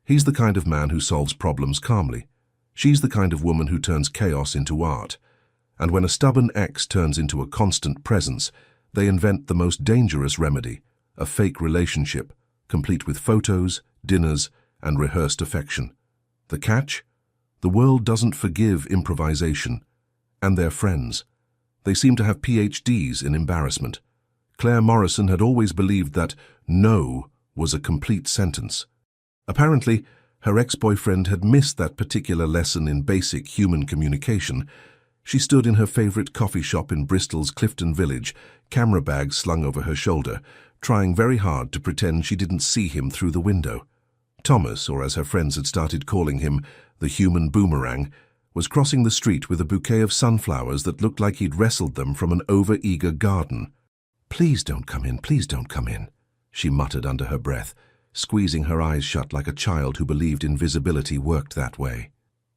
He's the kind of man who solves problems calmly. She's the kind of woman who turns chaos into art. And when a stubborn ex turns into a constant presence, they invent the most dangerous remedy, a fake relationship, complete with photos, dinners, and rehearsed affection. The catch? The world doesn't forgive improvisation. And their friends. They seem to have PhDs in embarrassment. Claire Morrison had always believed that no was a complete sentence. Apparently, her ex-boyfriend had missed that particular lesson in basic human communication. She stood in her favorite coffee shop in Bristol's Clifton Village, camera bag slung over her shoulder, trying very hard to pretend she didn't see him through the window. Thomas, or as her friends had started calling him, the human boomerang, was crossing the street with a bouquet of sunflowers that looked like he'd wrestled them from an over-eager garden. "Please don't come in, please don't come in," she muttered under her breath, squeezing her eyes shut like a child who believed invisibility worked that way.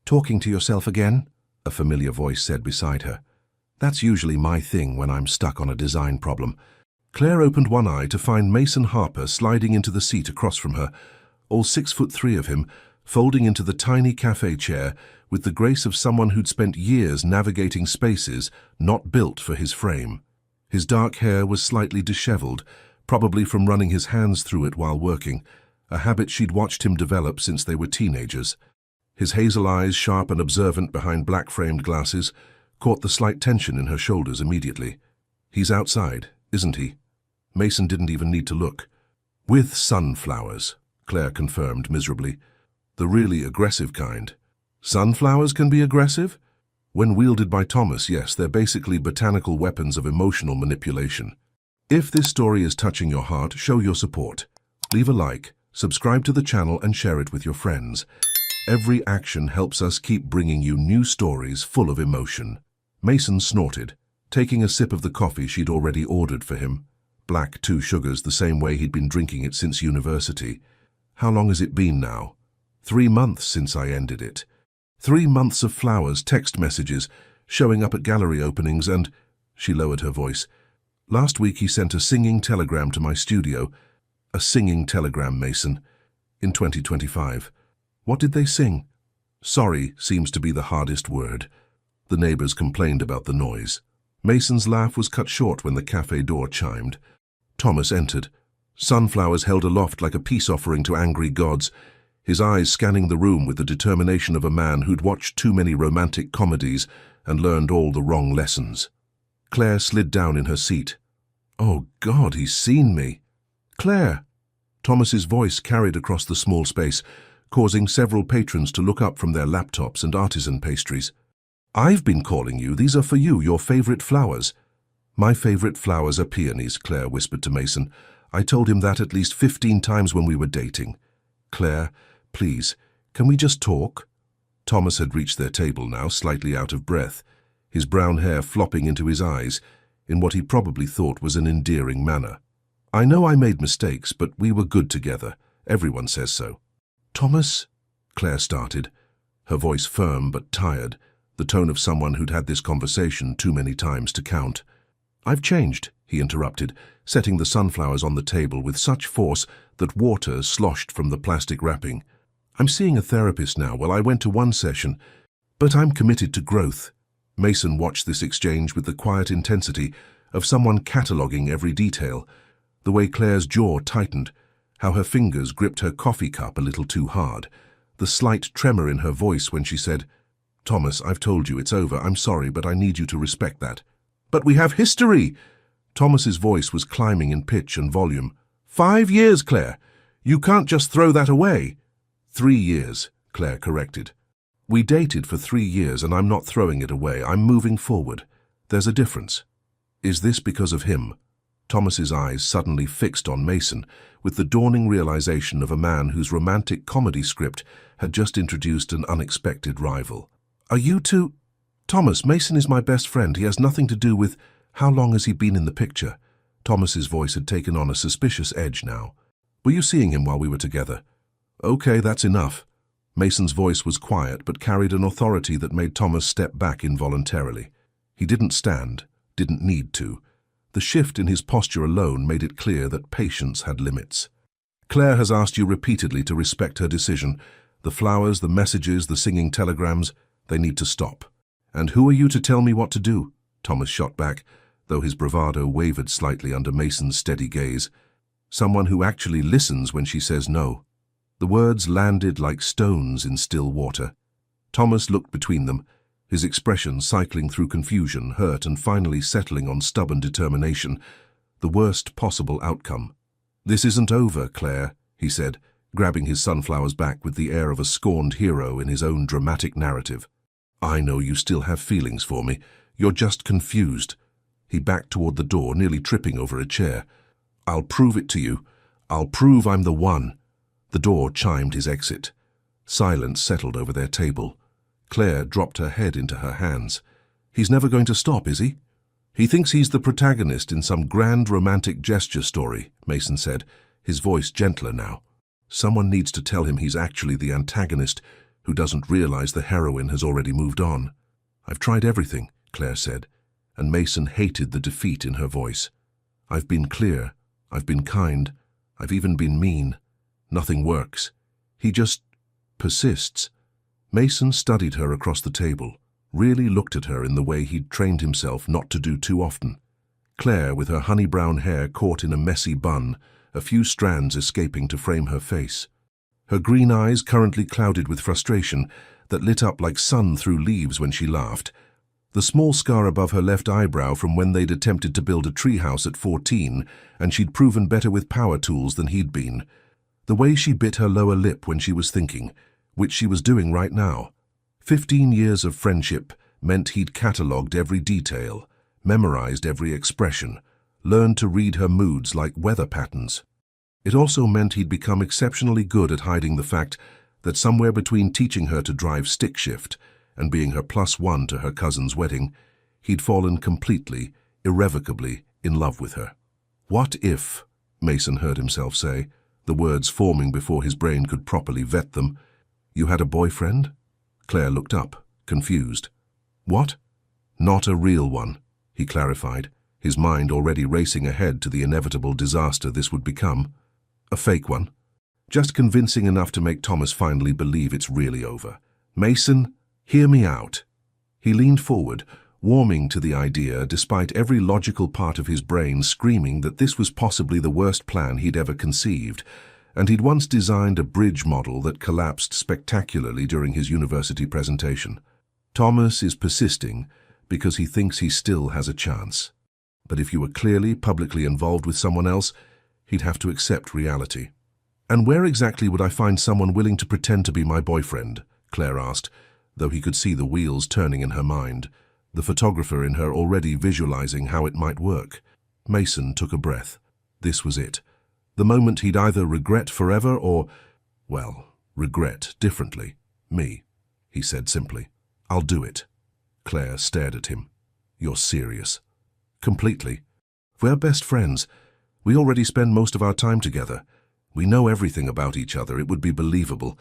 "Talking to yourself again?" a familiar voice said beside her. "That's usually my thing when I'm stuck on a design problem." Claire opened one eye to find Mason Harper sliding into the seat across from her, all 6'3" of him, folding into the tiny cafe chair with the grace of someone who'd spent years navigating spaces not built for his frame. His dark hair was slightly disheveled, probably from running his hands through it while working, a habit she'd watched him develop since they were teenagers. His hazel eyes, sharp and observant behind black-framed glasses, caught the slight tension in her shoulders immediately. "He's outside, isn't he?" Mason didn't even need to look. "With sunflowers," Claire confirmed miserably. "The really aggressive kind." "Sunflowers can be aggressive?" "When wielded by Thomas, yes, they're basically botanical weapons of emotional manipulation." If this story is touching your heart, show your support. Leave a like, subscribe to the channel, and share it with your friends. Every action helps us keep bringing you new stories full of emotion. Mason snorted, taking a sip of the coffee she'd already ordered for him. Black, 2 sugars, the same way he'd been drinking it since university. "How long has it been now?" 3 months since I ended it. 3 months of flowers, text messages, showing up at gallery openings, and... She lowered her voice. "Last week he sent a singing telegram to my studio." "A singing telegram, Mason." "In 2025. What did they sing?" "Sorry seems to be the hardest word." The neighbors complained about the noise. Mason's laugh was cut short when the cafe door chimed. Thomas entered, sunflowers held aloft like a peace offering to angry gods, his eyes scanning the room with the determination of a man who'd watched too many romantic comedies and learned all the wrong lessons. Claire slid down in her seat. "Oh God, he's seen me." "Claire!" Thomas's voice carried across the small space, causing several patrons to look up from their laptops and artisan pastries. "I've been calling you. These are for you, your favorite flowers." "My favorite flowers are peonies," Claire whispered to Mason. "I told him that at least 15 times when we were dating." "Claire, please, can we just talk?" Thomas had reached their table now, slightly out of breath, his brown hair flopping into his eyes in what he probably thought was an endearing manner. "I know I made mistakes, but we were good together. Everyone says so." "Thomas," Claire started, her voice firm but tired, the tone of someone who'd had this conversation too many times to count. "I've changed," he interrupted, setting the sunflowers on the table with such force that water sloshed from the plastic wrapping. "I'm seeing a therapist now. Well, I went to one session, but I'm committed to growth." Mason watched this exchange with the quiet intensity of someone cataloguing every detail, the way Claire's jaw tightened, how her fingers gripped her coffee cup a little too hard, the slight tremor in her voice when she said, "Thomas, I've told you it's over. I'm sorry, but I need you to respect that." "But we have history!" Thomas's voice was climbing in pitch and volume. 5 years, Claire. You can't just throw that away." 3 years, Claire corrected. "We dated for 3 years and I'm not throwing it away. I'm moving forward. There's a difference." "Is this because of him?" Thomas's eyes suddenly fixed on Mason, with the dawning realization of a man whose romantic comedy script had just introduced an unexpected rival. "Are you two—" "Thomas, Mason is my best friend. He has nothing to do with—" "How long has he been in the picture?" Thomas's voice had taken on a suspicious edge now. "Were you seeing him while we were together?" "Okay, that's enough." Mason's voice was quiet but carried an authority that made Thomas step back involuntarily. He didn't stand, didn't need to. The shift in his posture alone made it clear that patience had limits. Claire has asked you repeatedly to respect her decision. The flowers, the messages, the singing telegrams, they need to stop. And who are you to tell me what to do? Thomas shot back, though his bravado wavered slightly under Mason's steady gaze. Someone who actually listens when she says no. The words landed like stones in still water. Thomas looked between them, his expression cycling through confusion, hurt, and finally settling on stubborn determination, the worst possible outcome. "This isn't over, Claire," he said, grabbing his sunflowers back with the air of a scorned hero in his own dramatic narrative. "I know you still have feelings for me. You're just confused." He backed toward the door, nearly tripping over a chair. "I'll prove it to you. I'll prove I'm the one." The door chimed his exit. Silence settled over their table. Claire dropped her head into her hands. "He's never going to stop, is he?" "He thinks he's the protagonist in some grand romantic gesture story," Mason said, his voice gentler now. "Someone needs to tell him he's actually the antagonist who doesn't realize the heroine has already moved on." "I've tried everything," Claire said, and Mason hated the defeat in her voice. "I've been clear, I've been kind, I've even been mean. Nothing works. He just persists." Mason studied her across the table, really looked at her in the way he'd trained himself not to do too often. Claire, with her honey-brown hair caught in a messy bun, a few strands escaping to frame her face. Her green eyes currently clouded with frustration that lit up like sun through leaves when she laughed. The small scar above her left eyebrow from when they'd attempted to build a treehouse at 14, and she'd proven better with power tools than he'd been. The way she bit her lower lip when she was thinking, which she was doing right now. 15 years of friendship meant he'd catalogued every detail, memorized every expression, learned to read her moods like weather patterns. It also meant he'd become exceptionally good at hiding the fact that somewhere between teaching her to drive stick shift and being her +1 to her cousin's wedding, he'd fallen completely, irrevocably in love with her. "What if," Mason heard himself say, the words forming before his brain could properly vet them, "you had a boyfriend?" Claire looked up, confused. "What?" "Not a real one," he clarified, his mind already racing ahead to the inevitable disaster this would become. "A fake one. Just convincing enough to make Thomas finally believe it's really over. Mason, hear me out." He leaned forward, warming to the idea despite every logical part of his brain screaming that this was possibly the worst plan he'd ever conceived, and he'd once designed a bridge model that collapsed spectacularly during his university presentation. "Thomas is persisting because he thinks he still has a chance. But if you were clearly, publicly involved with someone else, he'd have to accept reality." "And where exactly would I find someone willing to pretend to be my boyfriend?" Claire asked, though he could see the wheels turning in her mind, the photographer in her already visualizing how it might work. Mason took a breath. This was it. The moment he'd either regret forever or, well, regret differently. "Me," he said simply. "I'll do it." Claire stared at him. "You're serious?" "Completely. We're best friends. We already spend most of our time together. We know everything about each other. It would be believable."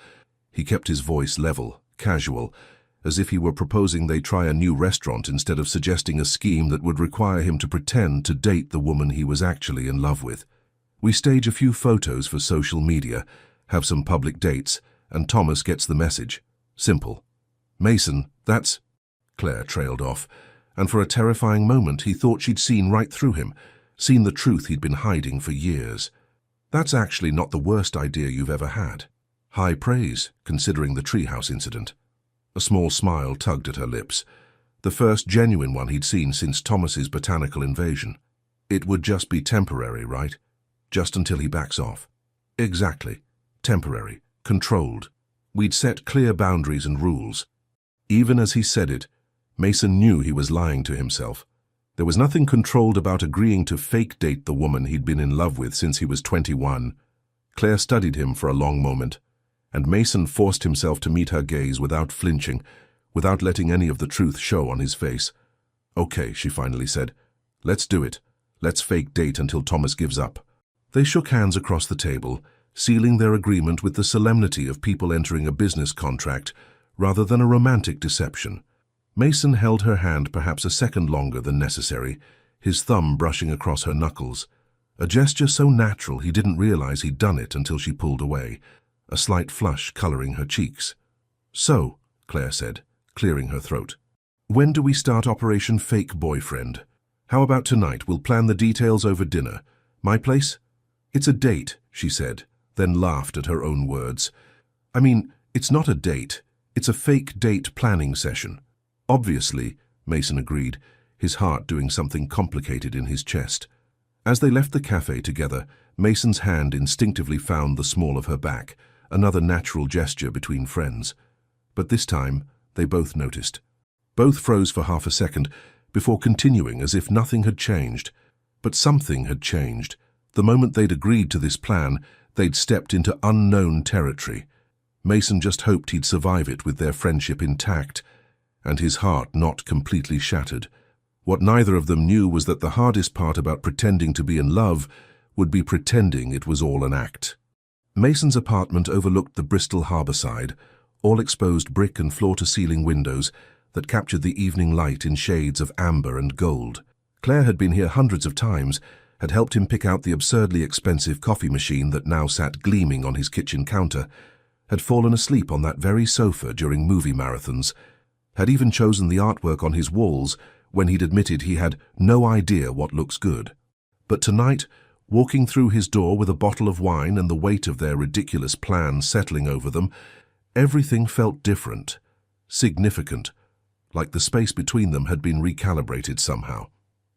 He kept his voice level, casual, as if he were proposing they try a new restaurant instead of suggesting a scheme that would require him to pretend to date the woman he was actually in love with. "We stage a few photos for social media, have some public dates, and Thomas gets the message. Simple." "Mason, that's—" Claire trailed off, and for a terrifying moment he thought she'd seen right through him, seen the truth he'd been hiding for years. "That's actually not the worst idea you've ever had." High praise, considering the treehouse incident. A small smile tugged at her lips, the first genuine one he'd seen since Thomas's botanical invasion. "It would just be temporary, right? Just until he backs off." "Exactly. Temporary. Controlled. We'd set clear boundaries and rules." Even as he said it, Mason knew he was lying to himself. There was nothing controlled about agreeing to fake date the woman he'd been in love with since he was 21. Claire studied him for a long moment, and Mason forced himself to meet her gaze without flinching, without letting any of the truth show on his face. "Okay," she finally said. "Let's do it. Let's fake date until Thomas gives up." They shook hands across the table, sealing their agreement with the solemnity of people entering a business contract rather than a romantic deception. Mason held her hand perhaps a second longer than necessary, his thumb brushing across her knuckles. A gesture so natural he didn't realize he'd done it until she pulled away, a slight flush coloring her cheeks. "So," Claire said, clearing her throat, "when do we start Operation Fake Boyfriend? How about tonight? We'll plan the details over dinner. My place?" "It's a date," she said, then laughed at her own words. "I mean, it's not a date. It's a fake date planning session." "Obviously," Mason agreed, his heart doing something complicated in his chest. As they left the cafe together, Mason's hand instinctively found the small of her back, another natural gesture between friends. But this time, they both noticed. Both froze for half a second, before continuing as if nothing had changed. But something had changed. The moment they'd agreed to this plan, they'd stepped into unknown territory. Mason just hoped he'd survive it with their friendship intact, and his heart not completely shattered. What neither of them knew was that the hardest part about pretending to be in love would be pretending it was all an act. Mason's apartment overlooked the Bristol harborside, all exposed brick and floor-to-ceiling windows that captured the evening light in shades of amber and gold. Claire had been here hundreds of times, had helped him pick out the absurdly expensive coffee machine that now sat gleaming on his kitchen counter, had fallen asleep on that very sofa during movie marathons, had even chosen the artwork on his walls when he'd admitted he had no idea what looks good. But tonight, walking through his door with a bottle of wine and the weight of their ridiculous plan settling over them, everything felt different, significant, like the space between them had been recalibrated somehow.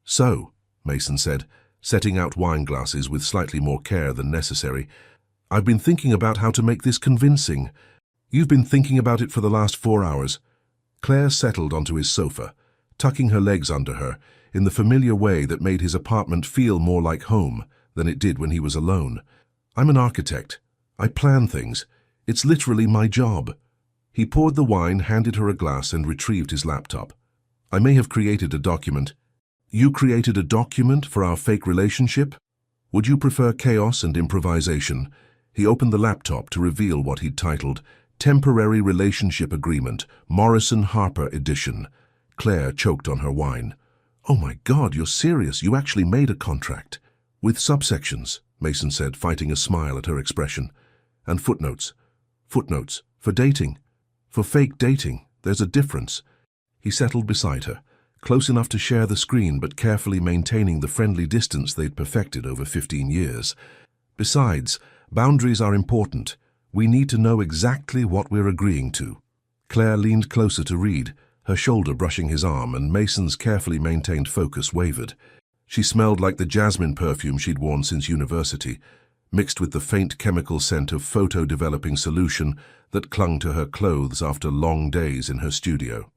"So," Mason said, setting out wine glasses with slightly more care than necessary, "I've been thinking about how to make this convincing." "You've been thinking about it for the last 4 hours. Claire settled onto his sofa, tucking her legs under her, in the familiar way that made his apartment feel more like home than it did when he was alone. "I'm an architect. I plan things. It's literally my job." He poured the wine, handed her a glass, and retrieved his laptop. "I may have created a document." "You created a document for our fake relationship? Would you prefer chaos and improvisation?" He opened the laptop to reveal what he'd titled Temporary Relationship Agreement, Morrison Harper Edition. Claire choked on her wine. "Oh my God, you're serious. You actually made a contract." "With subsections," Mason said, fighting a smile at her expression. "And footnotes. Footnotes. For dating. For fake dating. There's a difference." He settled beside her, close enough to share the screen but carefully maintaining the friendly distance they'd perfected over 15 years. "Besides, boundaries are important. We need to know exactly what we're agreeing to." Claire leaned closer to read, her shoulder brushing his arm, and Mason's carefully maintained focus wavered. She smelled like the jasmine perfume she'd worn since university, mixed with the faint chemical scent of photo-developing solution that clung to her clothes after long days in her studio.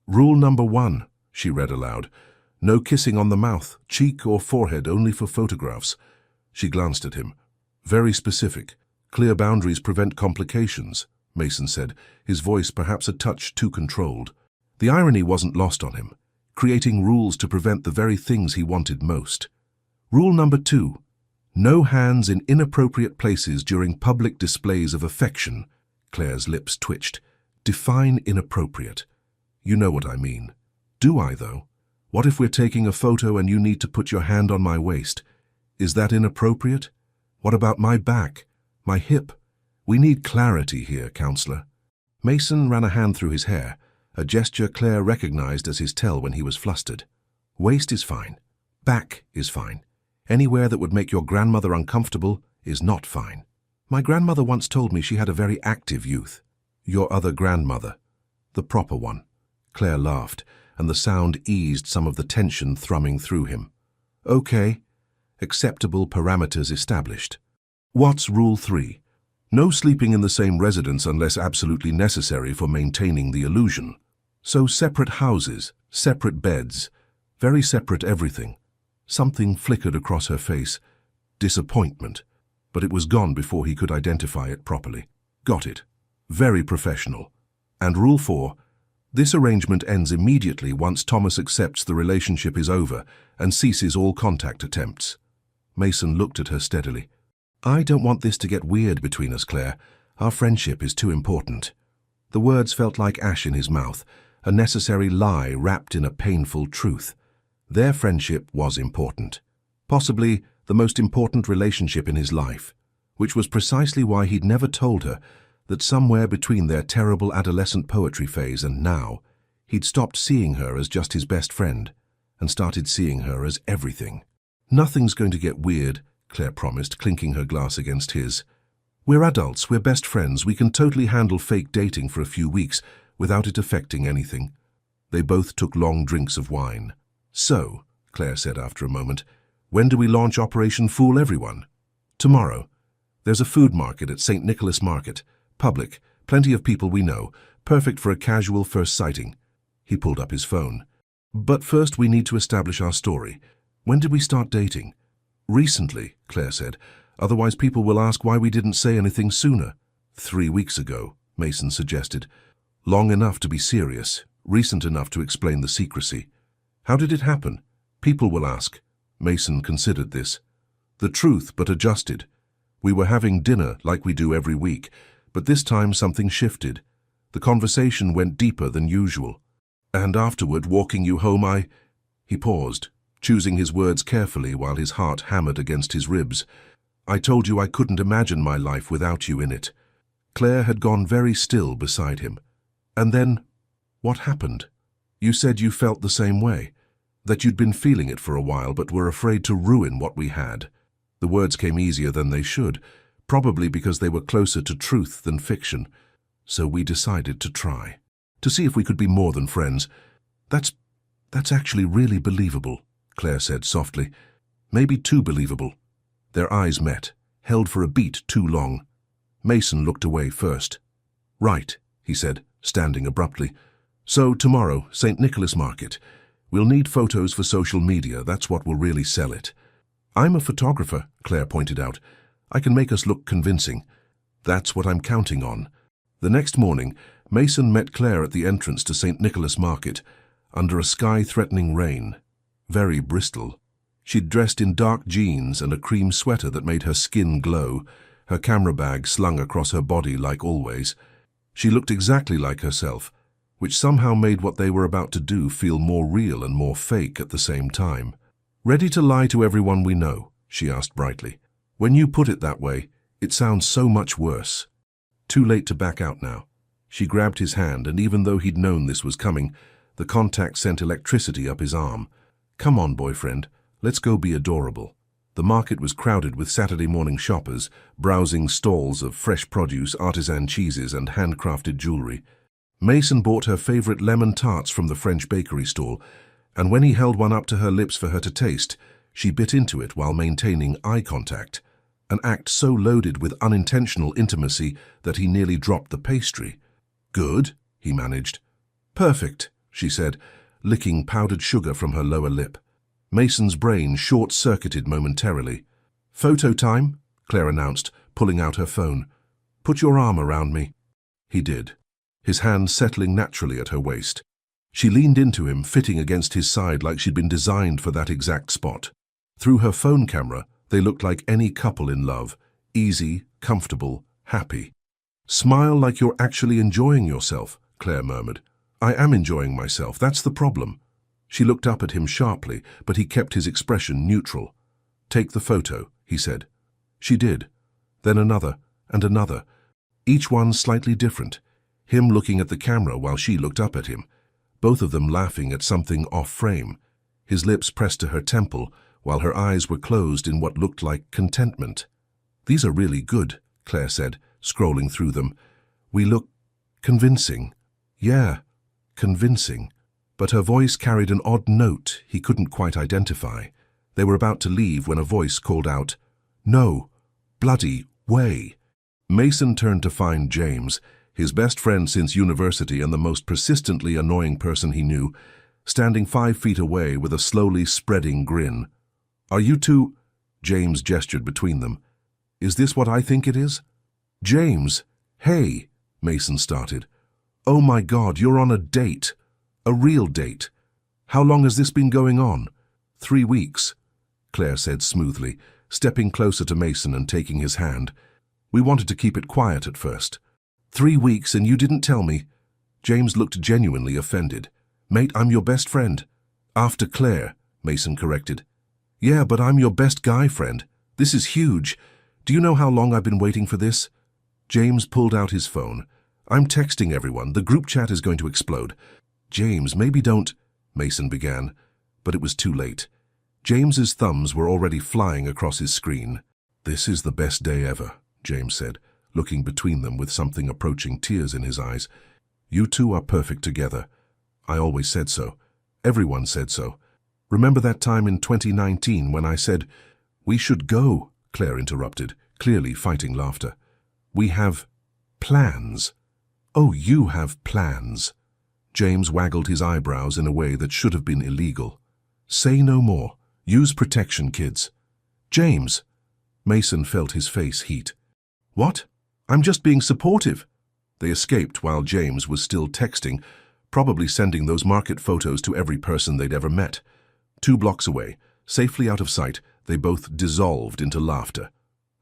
"Rule number 1, she read aloud. "No kissing on the mouth, cheek or forehead, only for photographs." She glanced at him. "Very specific. Clear boundaries prevent complications," Mason said, his voice perhaps a touch too controlled. The irony wasn't lost on him, creating rules to prevent the very things he wanted most. "Rule number 2, no hands in inappropriate places during public displays of affection." Claire's lips twitched. "Define inappropriate." "You know what I mean." "Do I, though? What if we're taking a photo and you need to put your hand on my waist? Is that inappropriate? What about my back? My hip? We need clarity here, counselor." Mason ran a hand through his hair, a gesture Claire recognized as his tell when he was flustered. "Waist is fine. Back is fine. Anywhere that would make your grandmother uncomfortable is not fine. My grandmother once told me she had a very active youth." "Your other grandmother. The proper one." Claire laughed, and the sound eased some of the tension thrumming through him. "Okay. Acceptable parameters established. What's Rule 3? No sleeping in the same residence unless absolutely necessary for maintaining the illusion. So separate houses, separate beds, very separate everything." Something flickered across her face. Disappointment. But it was gone before he could identify it properly. "Got it. Very professional. And Rule 4, this arrangement ends immediately once Thomas accepts the relationship is over and ceases all contact attempts." Mason looked at her steadily. "I don't want this to get weird between us, Claire. Our friendship is too important." The words felt like ash in his mouth, a necessary lie wrapped in a painful truth. Their friendship was important. Possibly the most important relationship in his life, which was precisely why he'd never told her that somewhere between their terrible adolescent poetry phase and now, he'd stopped seeing her as just his best friend and started seeing her as everything. "Nothing's going to get weird," Claire promised, clinking her glass against his. "We're adults, we're best friends, we can totally handle fake dating for a few weeks without it affecting anything." They both took long drinks of wine. "So," Claire said after a moment, "when do we launch Operation Fool Everyone?" "Tomorrow. There's a food market at St. Nicholas Market. Public, plenty of people we know, perfect for a casual first sighting." He pulled up his phone. "But first we need to establish our story. When did we start dating?" "Recently," Claire said. "Otherwise people will ask why we didn't say anything sooner." 3 weeks ago, Mason suggested. "Long enough to be serious, recent enough to explain the secrecy." "How did it happen?" "People will ask." Mason considered this. "The truth, but adjusted. We were having dinner like we do every week, but this time something shifted. The conversation went deeper than usual. And afterward, walking you home, He paused, choosing his words carefully while his heart hammered against his ribs. "I told you I couldn't imagine my life without you in it." Claire had gone very still beside him. "And then, what happened? You said you felt the same way, that you'd been feeling it for a while but were afraid to ruin what we had." The words came easier than they should, probably because they were closer to truth than fiction. "So we decided to try, to see if we could be more than friends." That's actually really believable," Claire said softly. "Maybe too believable." Their eyes met, held for a beat too long. Mason looked away first. "Right," he said, standing abruptly. "So tomorrow, St. Nicholas Market. We'll need photos for social media, that's what will really sell it." "I'm a photographer," Claire pointed out. "I can make us look convincing." "That's what I'm counting on." The next morning, Mason met Claire at the entrance to St. Nicholas Market, under a sky-threatening rain. Very Bristol. She'd dressed in dark jeans and a cream sweater that made her skin glow, her camera bag slung across her body like always. She looked exactly like herself, which somehow made what they were about to do feel more real and more fake at the same time. "Ready to lie to everyone we know?" she asked brightly. "When you put it that way, it sounds so much worse." Too late to back out now. She grabbed his hand, and even though he'd known this was coming, the contact sent electricity up his arm. "Come on, boyfriend, let's go be adorable." The market was crowded with Saturday morning shoppers, browsing stalls of fresh produce, artisan cheeses, and handcrafted jewelry. Mason bought her favorite lemon tarts from the French bakery stall, and when he held one up to her lips for her to taste, she bit into it while maintaining eye contact, an act so loaded with unintentional intimacy that he nearly dropped the pastry. "Good," he managed. "Perfect," she said, licking powdered sugar from her lower lip. Mason's brain short-circuited momentarily. "Photo time," Claire announced, pulling out her phone. "Put your arm around me." He did, his hand settling naturally at her waist. She leaned into him, fitting against his side like she'd been designed for that exact spot. Through her phone camera, they looked like any couple in love, easy, comfortable, happy. "Smile like you're actually enjoying yourself," Claire murmured. "I am enjoying myself, that's the problem." She looked up at him sharply, but he kept his expression neutral. "Take the photo," he said. She did. Then another, and another. Each one slightly different. Him looking at the camera while she looked up at him. Both of them laughing at something off-frame. His lips pressed to her temple, while her eyes were closed in what looked like contentment. "These are really good," Claire said, scrolling through them. "We look convincing." "Yeah, convincing." But her voice carried an odd note he couldn't quite identify. They were about to leave when a voice called out, "No, bloody way." Mason turned to find James, his best friend since university and the most persistently annoying person he knew, standing 5 feet away with a slowly spreading grin. "Are you two—" James gestured between them. "Is this what I think it is?" "James, hey," Mason started. "Oh my God, you're on a date. A real date. How long has this been going on?" 3 weeks, Claire said smoothly, stepping closer to Mason and taking his hand. "We wanted to keep it quiet at first." 3 weeks and you didn't tell me?" James looked genuinely offended. "Mate, I'm your best friend." "After Claire," Mason corrected. Yeah, but I'm your best guy friend. This is huge. Do you know how long I've been waiting for this? James pulled out his phone. I'm texting everyone. The group chat is going to explode. James, maybe don't, Mason began, but it was too late. James's thumbs were already flying across his screen. This is the best day ever, James said, looking between them with something approaching tears in his eyes. You two are perfect together. I always said so. Everyone said so. Remember that time in 2019 when I said, "We should go," Claire interrupted, clearly fighting laughter. We have plans. Oh, you have plans. James waggled his eyebrows in a way that should have been illegal. Say no more. Use protection, kids. James. Mason felt his face heat. What? I'm just being supportive. They escaped while James was still texting, probably sending those market photos to every person they'd ever met. 2 blocks away, safely out of sight, they both dissolved into laughter.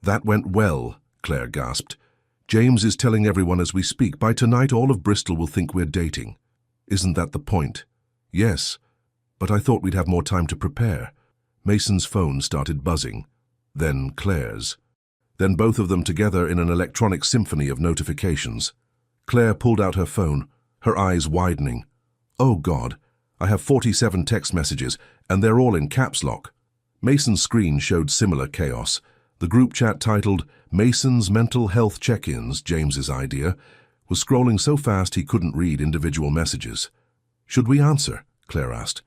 That went well, Claire gasped. James is telling everyone as we speak, by tonight all of Bristol will think we're dating. Isn't that the point? Yes, but I thought we'd have more time to prepare. Mason's phone started buzzing, then Claire's. Then both of them together in an electronic symphony of notifications. Claire pulled out her phone, her eyes widening. Oh God, I have 47 text messages, and they're all in caps lock. Mason's screen showed similar chaos. The group chat titled Mason's Mental Health Check-ins, James's idea, was scrolling so fast he couldn't read individual messages. Should we answer? Claire asked.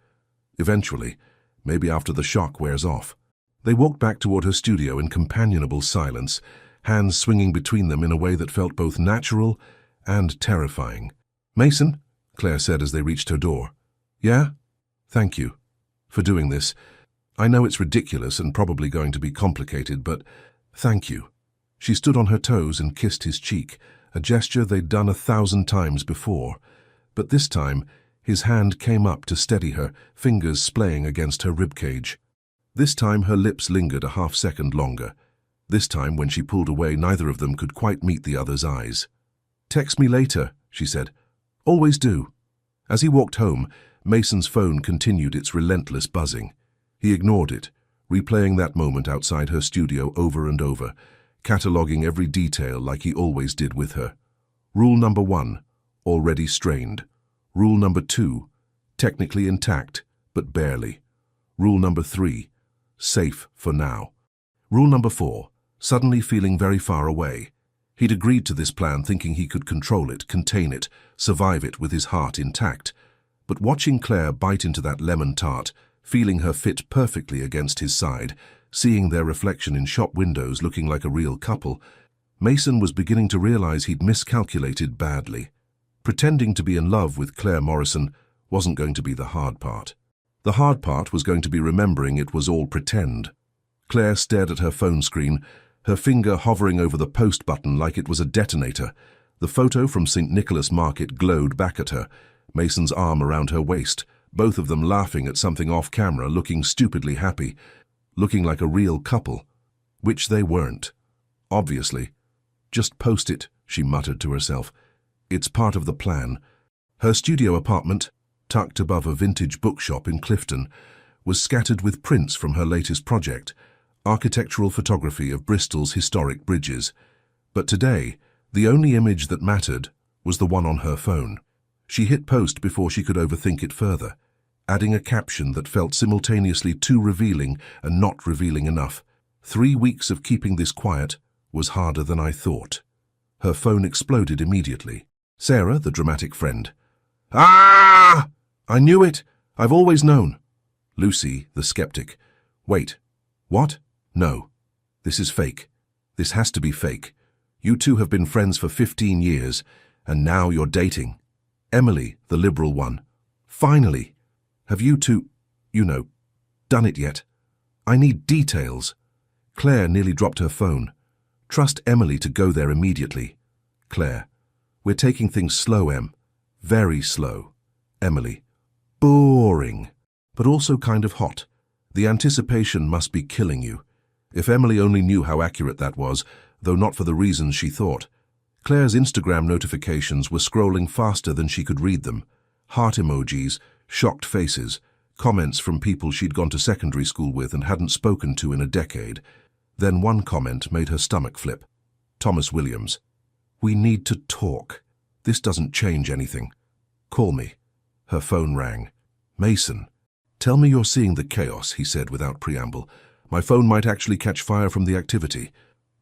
Eventually, maybe after the shock wears off. They walked back toward her studio in companionable silence, hands swinging between them in a way that felt both natural and terrifying. Mason, Claire said as they reached her door. Yeah? Thank you for doing this. I know it's ridiculous and probably going to be complicated, but thank you. She stood on her toes and kissed his cheek, a gesture they'd done 1,000 times before. But this time, his hand came up to steady her, fingers splaying against her ribcage. This time her lips lingered a half-second longer. This time, when she pulled away, neither of them could quite meet the other's eyes. Text me later, she said. Always do. As he walked home, Mason's phone continued its relentless buzzing. He ignored it, replaying that moment outside her studio over and over, cataloguing every detail like he always did with her. Rule number 1, already strained. Rule number 2, technically intact, but barely. Rule number 3, safe for now. Rule number 4, suddenly feeling very far away. He'd agreed to this plan thinking he could control it, contain it, survive it with his heart intact. But watching Claire bite into that lemon tart, feeling her fit perfectly against his side, seeing their reflection in shop windows looking like a real couple, Mason was beginning to realize he'd miscalculated badly. Pretending to be in love with Claire Morrison wasn't going to be the hard part. The hard part was going to be remembering it was all pretend. Claire stared at her phone screen, her finger hovering over the post button like it was a detonator. The photo from St. Nicholas Market glowed back at her, Mason's arm around her waist, both of them laughing at something off-camera, looking stupidly happy, looking like a real couple, which they weren't. Obviously. Just post it, she muttered to herself. It's part of the plan. Her studio apartment, tucked above a vintage bookshop in Clifton, was scattered with prints from her latest project, architectural photography of Bristol's historic bridges. But today, the only image that mattered was the one on her phone. She hit post before she could overthink it further, adding a caption that felt simultaneously too revealing and not revealing enough. 3 weeks of keeping this quiet was harder than I thought. Her phone exploded immediately. Sarah, the dramatic friend. Ah! I knew it! I've always known. Lucy, the skeptic. Wait. What? No. This is fake. This has to be fake. You two have been friends for 15 years, and now you're dating. Emily, the liberal one. Finally. Have you two, done it yet? I need details. Claire nearly dropped her phone. Trust Emily to go there immediately. Claire. We're taking things slow, Em. Very slow. Emily. Boring. But also kind of hot. The anticipation must be killing you. If Emily only knew how accurate that was, though not for the reasons she thought. Claire's Instagram notifications were scrolling faster than she could read them. Heart emojis, shocked faces, Comments from people she'd gone to secondary school with and hadn't spoken to in a decade. Then one comment made her stomach flip. Thomas Williams. "We need to talk. This doesn't change anything. Call me." Her phone rang. "Mason, tell me you're seeing the chaos," he said without preamble. "My phone might actually catch fire from the activity."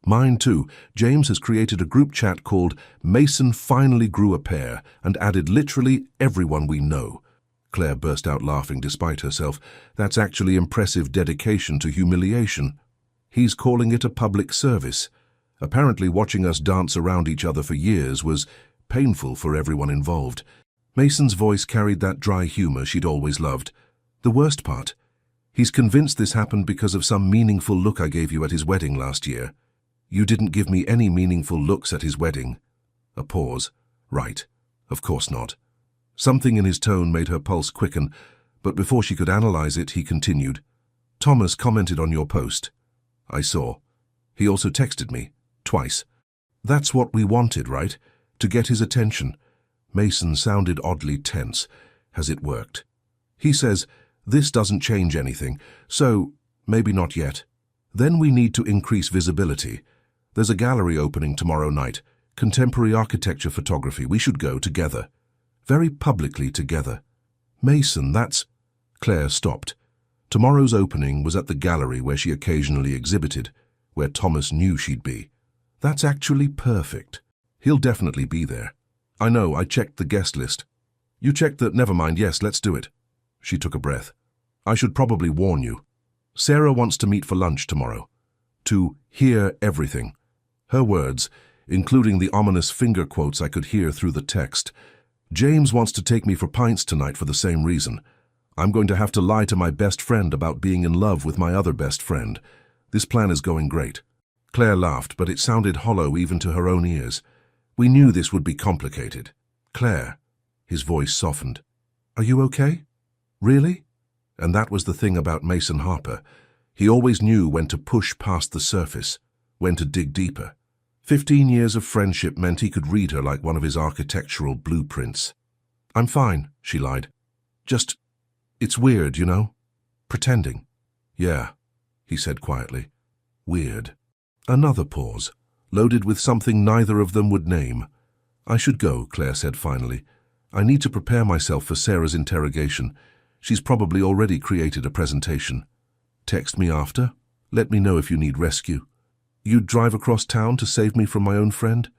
"Mine too. James has created a group chat called Mason Finally Grew a Pair and added literally everyone we know." Claire burst out laughing despite herself. "That's actually impressive dedication to humiliation. He's calling it a public service. Apparently watching us dance around each other for years was painful for everyone involved." Mason's voice carried that dry humor she'd always loved. "The worst part? He's convinced this happened because of some meaningful look I gave you at his wedding last year." "You didn't give me any meaningful looks at his wedding." A pause. "Right. Of course not." Something in his tone made her pulse quicken, but before she could analyze it, he continued. "Thomas commented on your post." "I saw. He also texted me. Twice. That's what we wanted, right? To get his attention." Mason sounded oddly tense. "Has it worked?" "He says, this doesn't change anything, so maybe not yet. Then we need to increase visibility. There's a gallery opening tomorrow night, contemporary architecture photography. We should go together. Very publicly together." "Mason, that's—" Claire stopped. Tomorrow's opening was at the gallery where she occasionally exhibited, where Thomas knew she'd be. "That's actually perfect. He'll definitely be there." "I know, I checked the guest list." "You checked that? Never mind, yes, let's do it." She took a breath. "I should probably warn you. Sarah wants to meet for lunch tomorrow. To hear everything." Her words, including the ominous finger quotes I could hear through the text. "James wants to take me for pints tonight for the same reason. I'm going to have to lie to my best friend about being in love with my other best friend. This plan is going great." Claire laughed, but it sounded hollow even to her own ears. "We knew this would be complicated." "Claire," his voice softened. "Are you okay? Really?" And that was the thing about Mason Harper. He always knew when to push past the surface, when to dig deeper. 15 years of friendship meant he could read her like one of his architectural blueprints. "I'm fine," she lied. "Just, it's weird, you know? Pretending." "Yeah," he said quietly. "Weird." Another pause, loaded with something neither of them would name. "I should go," Claire said finally. "I need to prepare myself for Sarah's interrogation. She's probably already created a presentation." "Text me after. Let me know if you need rescue." "You'd drive across town to save me from my own friend?"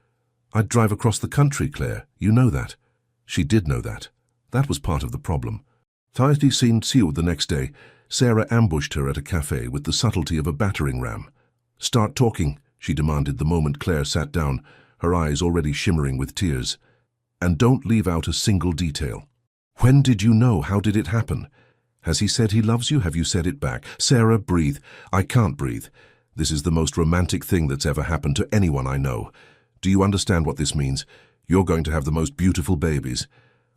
"I'd drive across the country, Claire. You know that." She did know that. That was part of the problem. Thursday seemed sealed the next day. Sarah ambushed her at a cafe with the subtlety of a battering ram. "Start talking," she demanded the moment Claire sat down, her eyes already shimmering with tears. "And don't leave out a single detail. When did you know? How did it happen? Has he said he loves you? Have you said it back?" "Sarah, breathe." "I can't breathe. This is the most romantic thing that's ever happened to anyone I know. Do you understand what this means? You're going to have the most beautiful babies.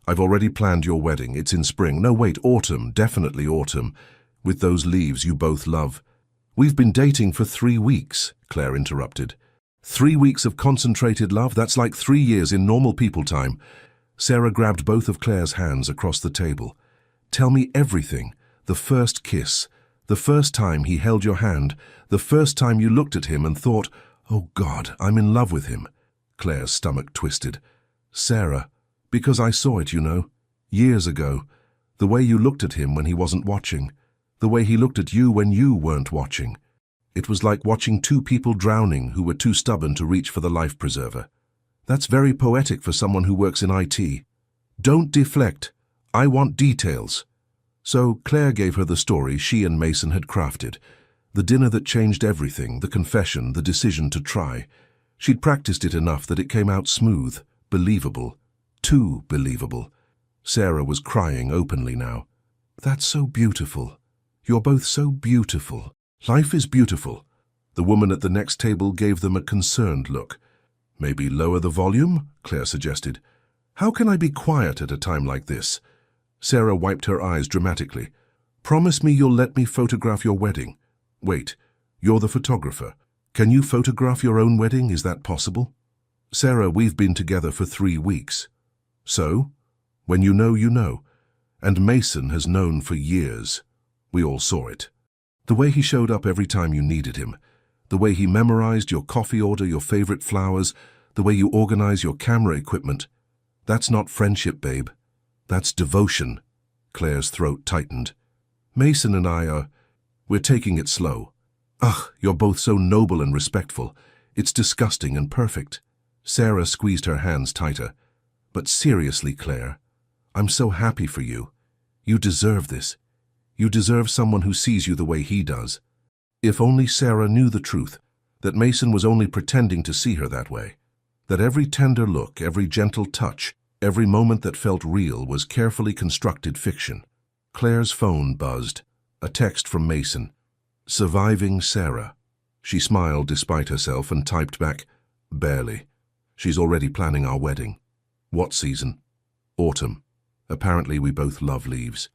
I've already planned your wedding. It's in spring. No, wait, autumn. Definitely autumn. With those leaves you both love." "We've been dating for 3 weeks," Claire interrupted. 3 weeks of concentrated love? That's like 3 years in normal people time. Sarah grabbed both of Claire's hands across the table. "Tell me everything. The first kiss. The first time he held your hand. The first time you looked at him and thought, 'Oh God, I'm in love with him.'" Claire's stomach twisted. "Sarah, because I saw it, you know, years ago. The way you looked at him when he wasn't watching. The way he looked at you when you weren't watching. It was like watching 2 people drowning who were too stubborn to reach for the life preserver. That's very poetic for someone who works in IT. Don't deflect. I want details." So Claire gave her the story she and Mason had crafted. The dinner that changed everything, the confession, the decision to try. She'd practiced it enough that it came out smooth, believable, too believable. Sarah was crying openly now. "That's so beautiful. You're both so beautiful. Life is beautiful." The woman at the next table gave them a concerned look. "Maybe lower the volume?" Claire suggested. "How can I be quiet at a time like this?" Sarah wiped her eyes dramatically. "Promise me you'll let me photograph your wedding." "Wait, you're the photographer. Can you photograph your own wedding? Is that possible?" "Sarah, we've been together for 3 weeks." "So? When you know, you know. And Mason has known for years. We all saw it. The way he showed up every time you needed him. The way he memorized your coffee order, your favorite flowers, the way you organize your camera equipment. That's not friendship, babe. That's devotion. Claire's throat tightened. Mason and we're taking it slow. Ugh, you're both so noble and respectful. It's disgusting and perfect. Sarah squeezed her hands tighter. But seriously, Claire, I'm so happy for you. You deserve this. You deserve someone who sees you the way he does. If only Sarah knew the truth, that Mason was only pretending to see her that way. That every tender look, every gentle touch, every moment that felt real was carefully constructed fiction. Claire's phone buzzed. A text from Mason. Surviving Sarah. She smiled despite herself and typed back, barely. She's already planning our wedding. What season? Autumn. Apparently we both love leaves.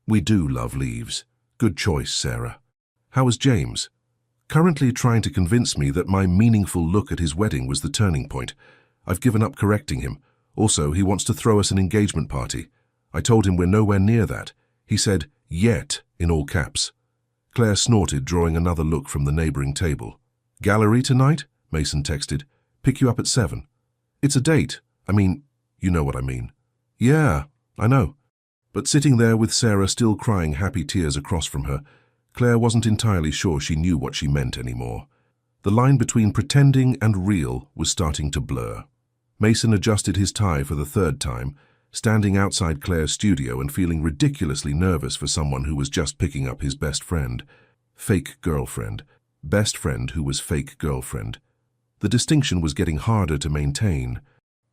We do love leaves. Good choice, Sarah. How is James? Currently trying to convince me that my meaningful look at his wedding was the turning point. I've given up correcting him. Also, he wants to throw us an engagement party. I told him we're nowhere near that. He said, yet, in all caps. Claire snorted, drawing another look from the neighboring table. Gallery tonight? Mason texted. Pick you up at 7. It's a date. I mean, you know what I mean. Yeah, I know. But sitting there with Sarah still crying happy tears across from her, Claire wasn't entirely sure she knew what she meant anymore. The line between pretending and real was starting to blur. Mason adjusted his tie for the 3rd time, standing outside Claire's studio and feeling ridiculously nervous for someone who was just picking up his best friend. Fake girlfriend. Best friend who was fake girlfriend. The distinction was getting harder to maintain.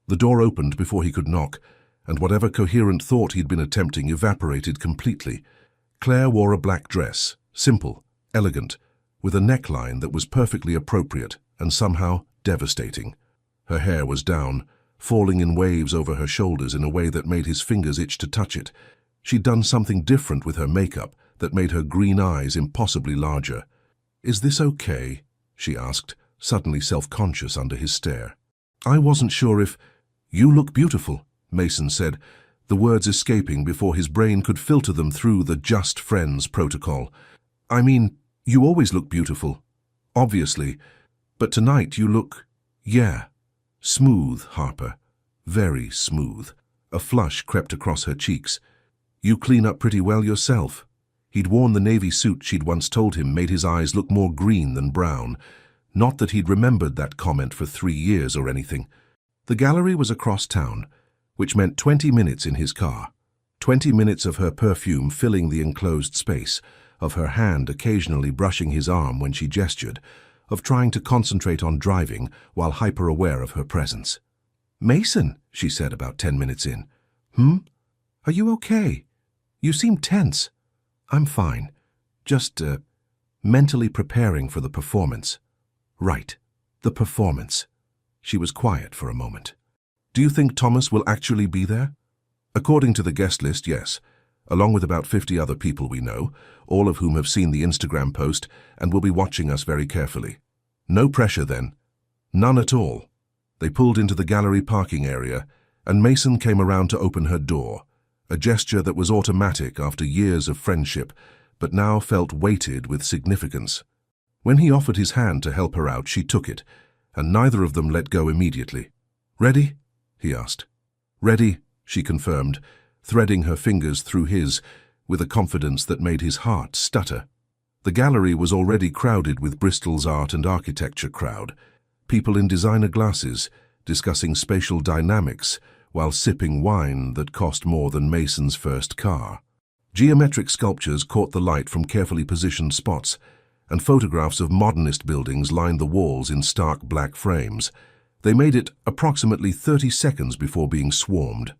The door opened before he could knock, and whatever coherent thought he'd been attempting evaporated completely. Claire wore a black dress, simple, elegant, with a neckline that was perfectly appropriate and somehow devastating. Her hair was down, falling in waves over her shoulders in a way that made his fingers itch to touch it. She'd done something different with her makeup that made her green eyes impossibly larger. Is this okay? She asked, suddenly self-conscious under his stare. I wasn't sure if... You look beautiful, Mason said, the words escaping before his brain could filter them through the just friends protocol. I mean, you always look beautiful. Obviously. But tonight you look... Yeah. Smooth, Harper. Very smooth. A flush crept across her cheeks. You clean up pretty well yourself. He'd worn the navy suit she'd once told him made his eyes look more green than brown. Not that he'd remembered that comment for 3 years or anything. The gallery was across town, which meant 20 minutes in his car. 20 minutes of her perfume filling the enclosed space, of her hand occasionally brushing his arm when she gestured, of trying to concentrate on driving while hyper-aware of her presence. Mason, she said about 10 minutes in. Are you okay? You seem tense. I'm fine. Just, mentally preparing for the performance. Right. The performance. She was quiet for a moment. Do you think Thomas will actually be there? According to the guest list, yes, along with about 50 other people we know, all of whom have seen the Instagram post and will be watching us very carefully. No pressure then. None at all. They pulled into the gallery parking area, and Mason came around to open her door, a gesture that was automatic after years of friendship, but now felt weighted with significance. When he offered his hand to help her out, she took it, and neither of them let go immediately. Ready? He asked. Ready, she confirmed, threading her fingers through his, with a confidence that made his heart stutter. The gallery was already crowded with Bristol's art and architecture crowd, people in designer glasses, discussing spatial dynamics while sipping wine that cost more than Mason's first car. Geometric sculptures caught the light from carefully positioned spots, and photographs of modernist buildings lined the walls in stark black frames. They made it approximately 30 seconds before being swarmed.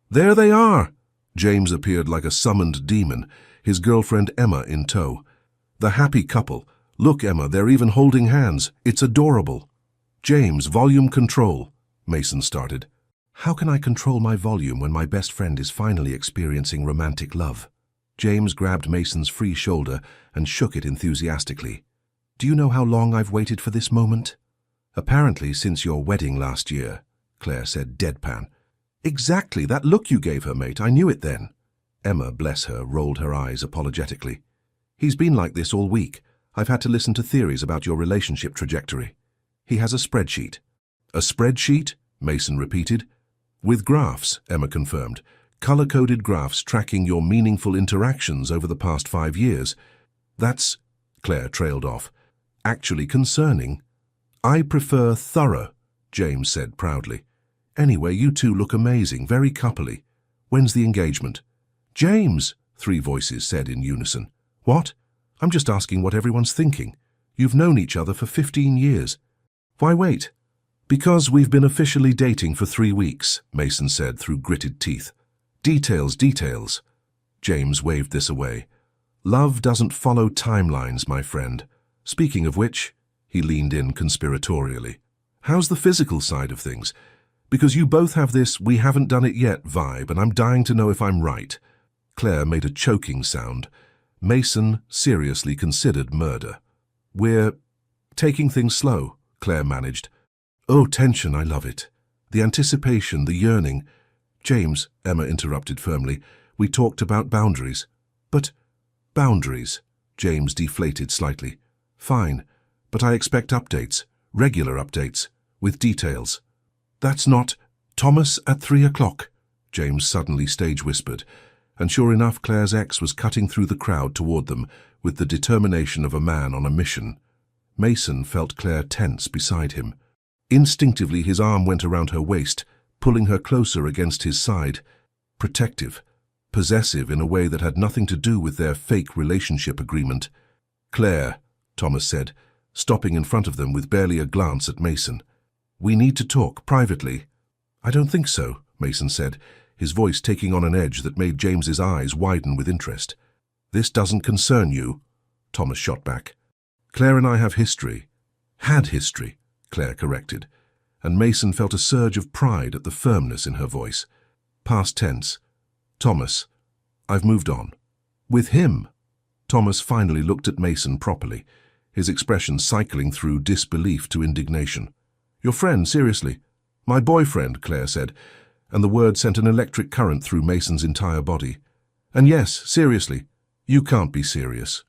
There they are! James appeared like a summoned demon, his girlfriend Emma in tow. The happy couple. Look, Emma, they're even holding hands. It's adorable. James, volume control, Mason started. How can I control my volume when my best friend is finally experiencing romantic love? James grabbed Mason's free shoulder and shook it enthusiastically. Do you know how long I've waited for this moment? Apparently since your wedding last year, Claire said deadpan. Exactly, that look you gave her, mate. I knew it then. Emma, bless her, rolled her eyes apologetically. He's been like this all week. I've had to listen to theories about your relationship trajectory. He has a spreadsheet. A spreadsheet? Mason repeated. With graphs, Emma confirmed. Color-coded graphs tracking your meaningful interactions over the past 5 years. That's, Claire trailed off, actually concerning. I prefer thorough, James said proudly. Anyway, you two look amazing, very coupley. When's the engagement? James, 3 voices said in unison. What? I'm just asking what everyone's thinking. You've known each other for 15 years. Why wait? Because we've been officially dating for 3 weeks, Mason said through gritted teeth. Details, details. James waved this away. Love doesn't follow timelines, my friend. Speaking of which, he leaned in conspiratorially. How's the physical side of things? Because you both have this we haven't done it yet vibe, and I'm dying to know if I'm right. Claire made a choking sound. Mason seriously considered murder. We're taking things slow, Claire managed. Oh, tension, I love it. The anticipation, the yearning. James, Emma interrupted firmly, we talked about boundaries. But boundaries, James deflated slightly. Fine, but I expect updates, regular updates, with details. That's not Thomas at 3 o'clock, James suddenly stage-whispered, and sure enough Claire's ex was cutting through the crowd toward them with the determination of a man on a mission. Mason felt Claire tense beside him. Instinctively his arm went around her waist, pulling her closer against his side. Protective, possessive in a way that had nothing to do with their fake relationship agreement. Claire, Thomas said, stopping in front of them with barely a glance at Mason. We need to talk privately. I don't think so, Mason said, his voice taking on an edge that made James's eyes widen with interest. This doesn't concern you, Thomas shot back. Claire and I have history. Had history, Claire corrected, and Mason felt a surge of pride at the firmness in her voice. Past tense. Thomas, I've moved on. With him. Thomas finally looked at Mason properly, his expression cycling through disbelief to indignation. Your friend, seriously? My boyfriend, Claire said, and the word sent an electric current through Mason's entire body. And yes, seriously, you can't be serious.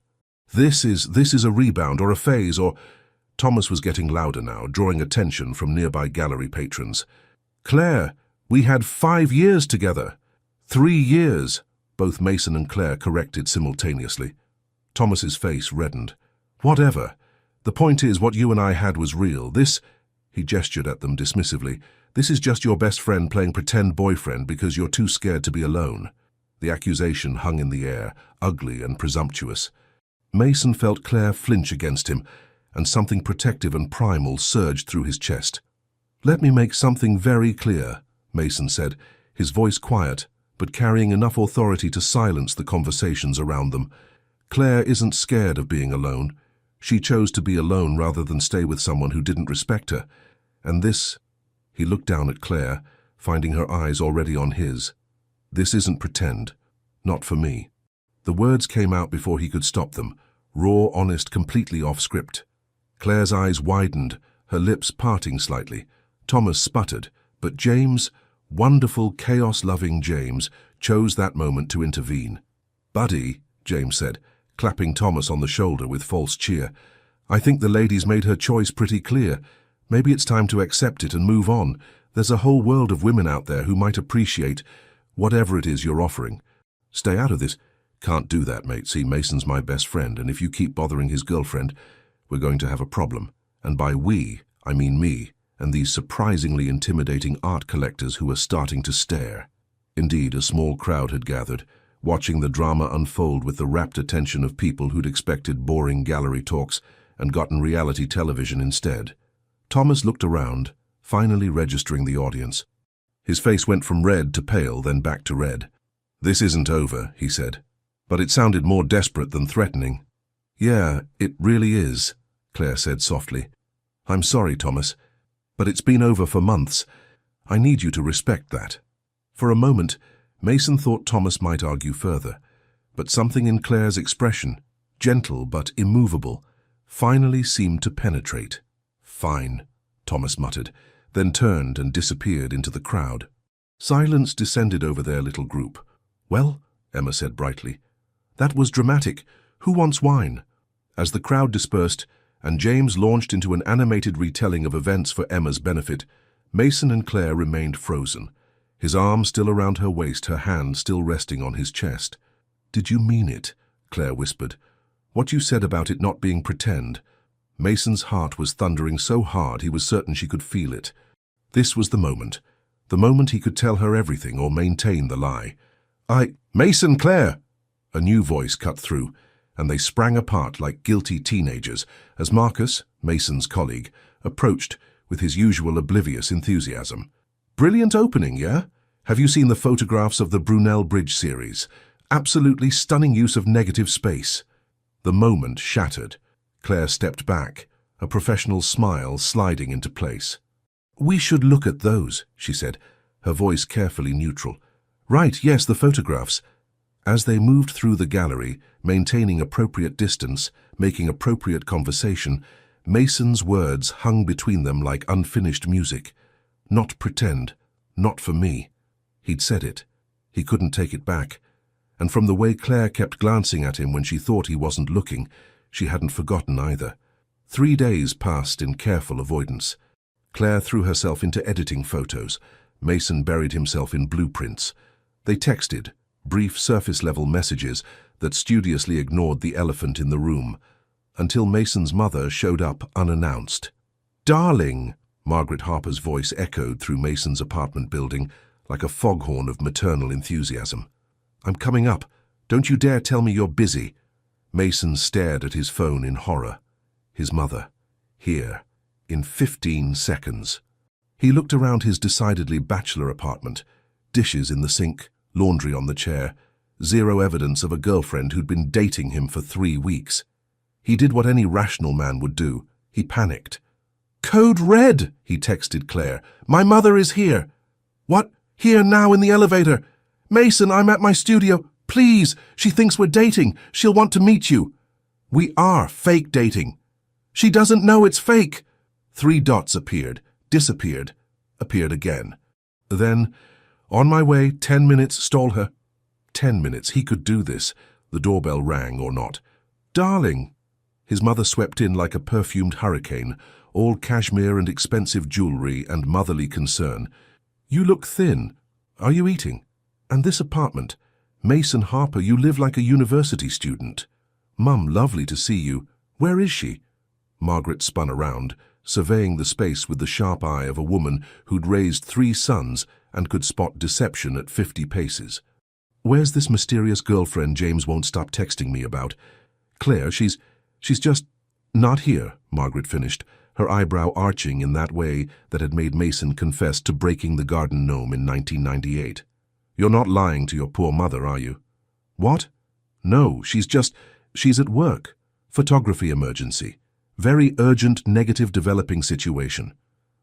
This is a rebound or a phase or... Thomas was getting louder now, drawing attention from nearby gallery patrons. Claire, we had 5 years together. 3 years, both Mason and Claire corrected simultaneously. Thomas's face reddened. Whatever. The point is, what you and I had was real. This, he gestured at them dismissively, this is just your best friend playing pretend boyfriend because you're too scared to be alone. The accusation hung in the air, ugly and presumptuous. Mason felt Claire flinch against him, and something protective and primal surged through his chest. Let me make something very clear, Mason said, his voice quiet, but carrying enough authority to silence the conversations around them. Claire isn't scared of being alone. She chose to be alone rather than stay with someone who didn't respect her. And this... He looked down at Claire, finding her eyes already on his. This isn't pretend. Not for me. The words came out before he could stop them, raw, honest, completely off script. Claire's eyes widened, her lips parting slightly. Thomas sputtered, but James, wonderful, chaos-loving James, chose that moment to intervene. Buddy, James said, clapping Thomas on the shoulder with false cheer, I think the lady's made her choice pretty clear. Maybe it's time to accept it and move on. There's a whole world of women out there who might appreciate whatever it is you're offering. Stay out of this. Can't do that, mate. See, Mason's my best friend, and if you keep bothering his girlfriend, we're going to have a problem. And by we, I mean me, and these surprisingly intimidating art collectors who are starting to stare. Indeed, a small crowd had gathered, watching the drama unfold with the rapt attention of people who'd expected boring gallery talks and gotten reality television instead. Thomas looked around, finally registering the audience. His face went from red to pale, then back to red. This isn't over, he said, but it sounded more desperate than threatening. Yeah, it really is, Claire said softly. I'm sorry, Thomas, but it's been over for months. I need you to respect that. For a moment, Mason thought Thomas might argue further, but something in Claire's expression, gentle but immovable, finally seemed to penetrate. Fine, Thomas muttered, then turned and disappeared into the crowd. Silence descended over their little group. Well, Emma said brightly. That was dramatic. Who wants wine? As the crowd dispersed and James launched into an animated retelling of events for Emma's benefit, Mason and Claire remained frozen, his arm still around her waist, her hand still resting on his chest. Did you mean it? Claire whispered. What you said about it not being pretend. Mason's heart was thundering so hard he was certain she could feel it. This was the moment he could tell her everything or maintain the lie. Mason, Claire! A new voice cut through, and they sprang apart like guilty teenagers as Marcus, Mason's colleague, approached with his usual oblivious enthusiasm. Brilliant opening, yeah? Have you seen the photographs of the Brunel Bridge series? Absolutely stunning use of negative space. The moment shattered. Claire stepped back, a professional smile sliding into place. We should look at those, she said, her voice carefully neutral. Right, yes, the photographs. As they moved through the gallery, maintaining appropriate distance, making appropriate conversation, Mason's words hung between them like unfinished music. Not pretend, not for me. He'd said it. He couldn't take it back. And from the way Claire kept glancing at him when she thought he wasn't looking, she hadn't forgotten either. 3 days passed in careful avoidance. Claire threw herself into editing photos. Mason buried himself in blueprints. They texted, brief surface-level messages that studiously ignored the elephant in the room, until Mason's mother showed up unannounced. Darling! Margaret Harper's voice echoed through Mason's apartment building like a foghorn of maternal enthusiasm. I'm coming up. Don't you dare tell me you're busy. Mason stared at his phone in horror. His mother. Here. In 15 seconds. He looked around his decidedly bachelor apartment. Dishes in the sink, laundry on the chair. Zero evidence of a girlfriend who'd been dating him for 3 weeks. He did what any rational man would do. He panicked. Code red, he texted Claire. My mother is here. What? Here now in the elevator. Mason, I'm at my studio. Please, she thinks we're dating. She'll want to meet you. We are fake dating. She doesn't know it's fake. 3 dots appeared, disappeared, appeared again. Then, on my way, 10 minutes, stall her. 10 minutes, he could do this. The doorbell rang or not. Darling. His mother swept in like a perfumed hurricane, all cashmere and expensive jewelry and motherly concern. You look thin. Are you eating? And this apartment. Mason Harper, you live like a university student. Mum, lovely to see you. Where is she? Margaret spun around, surveying the space with the sharp eye of a woman who'd raised 3 sons and could spot deception at 50 paces. Where's this mysterious girlfriend James won't stop texting me about? Claire, she's just not here, Margaret finished, her eyebrow arching in that way that had made Mason confess to breaking the garden gnome in 1998. You're not lying to your poor mother, are you? What? No, she's at work. Photography emergency. Very urgent negative developing situation.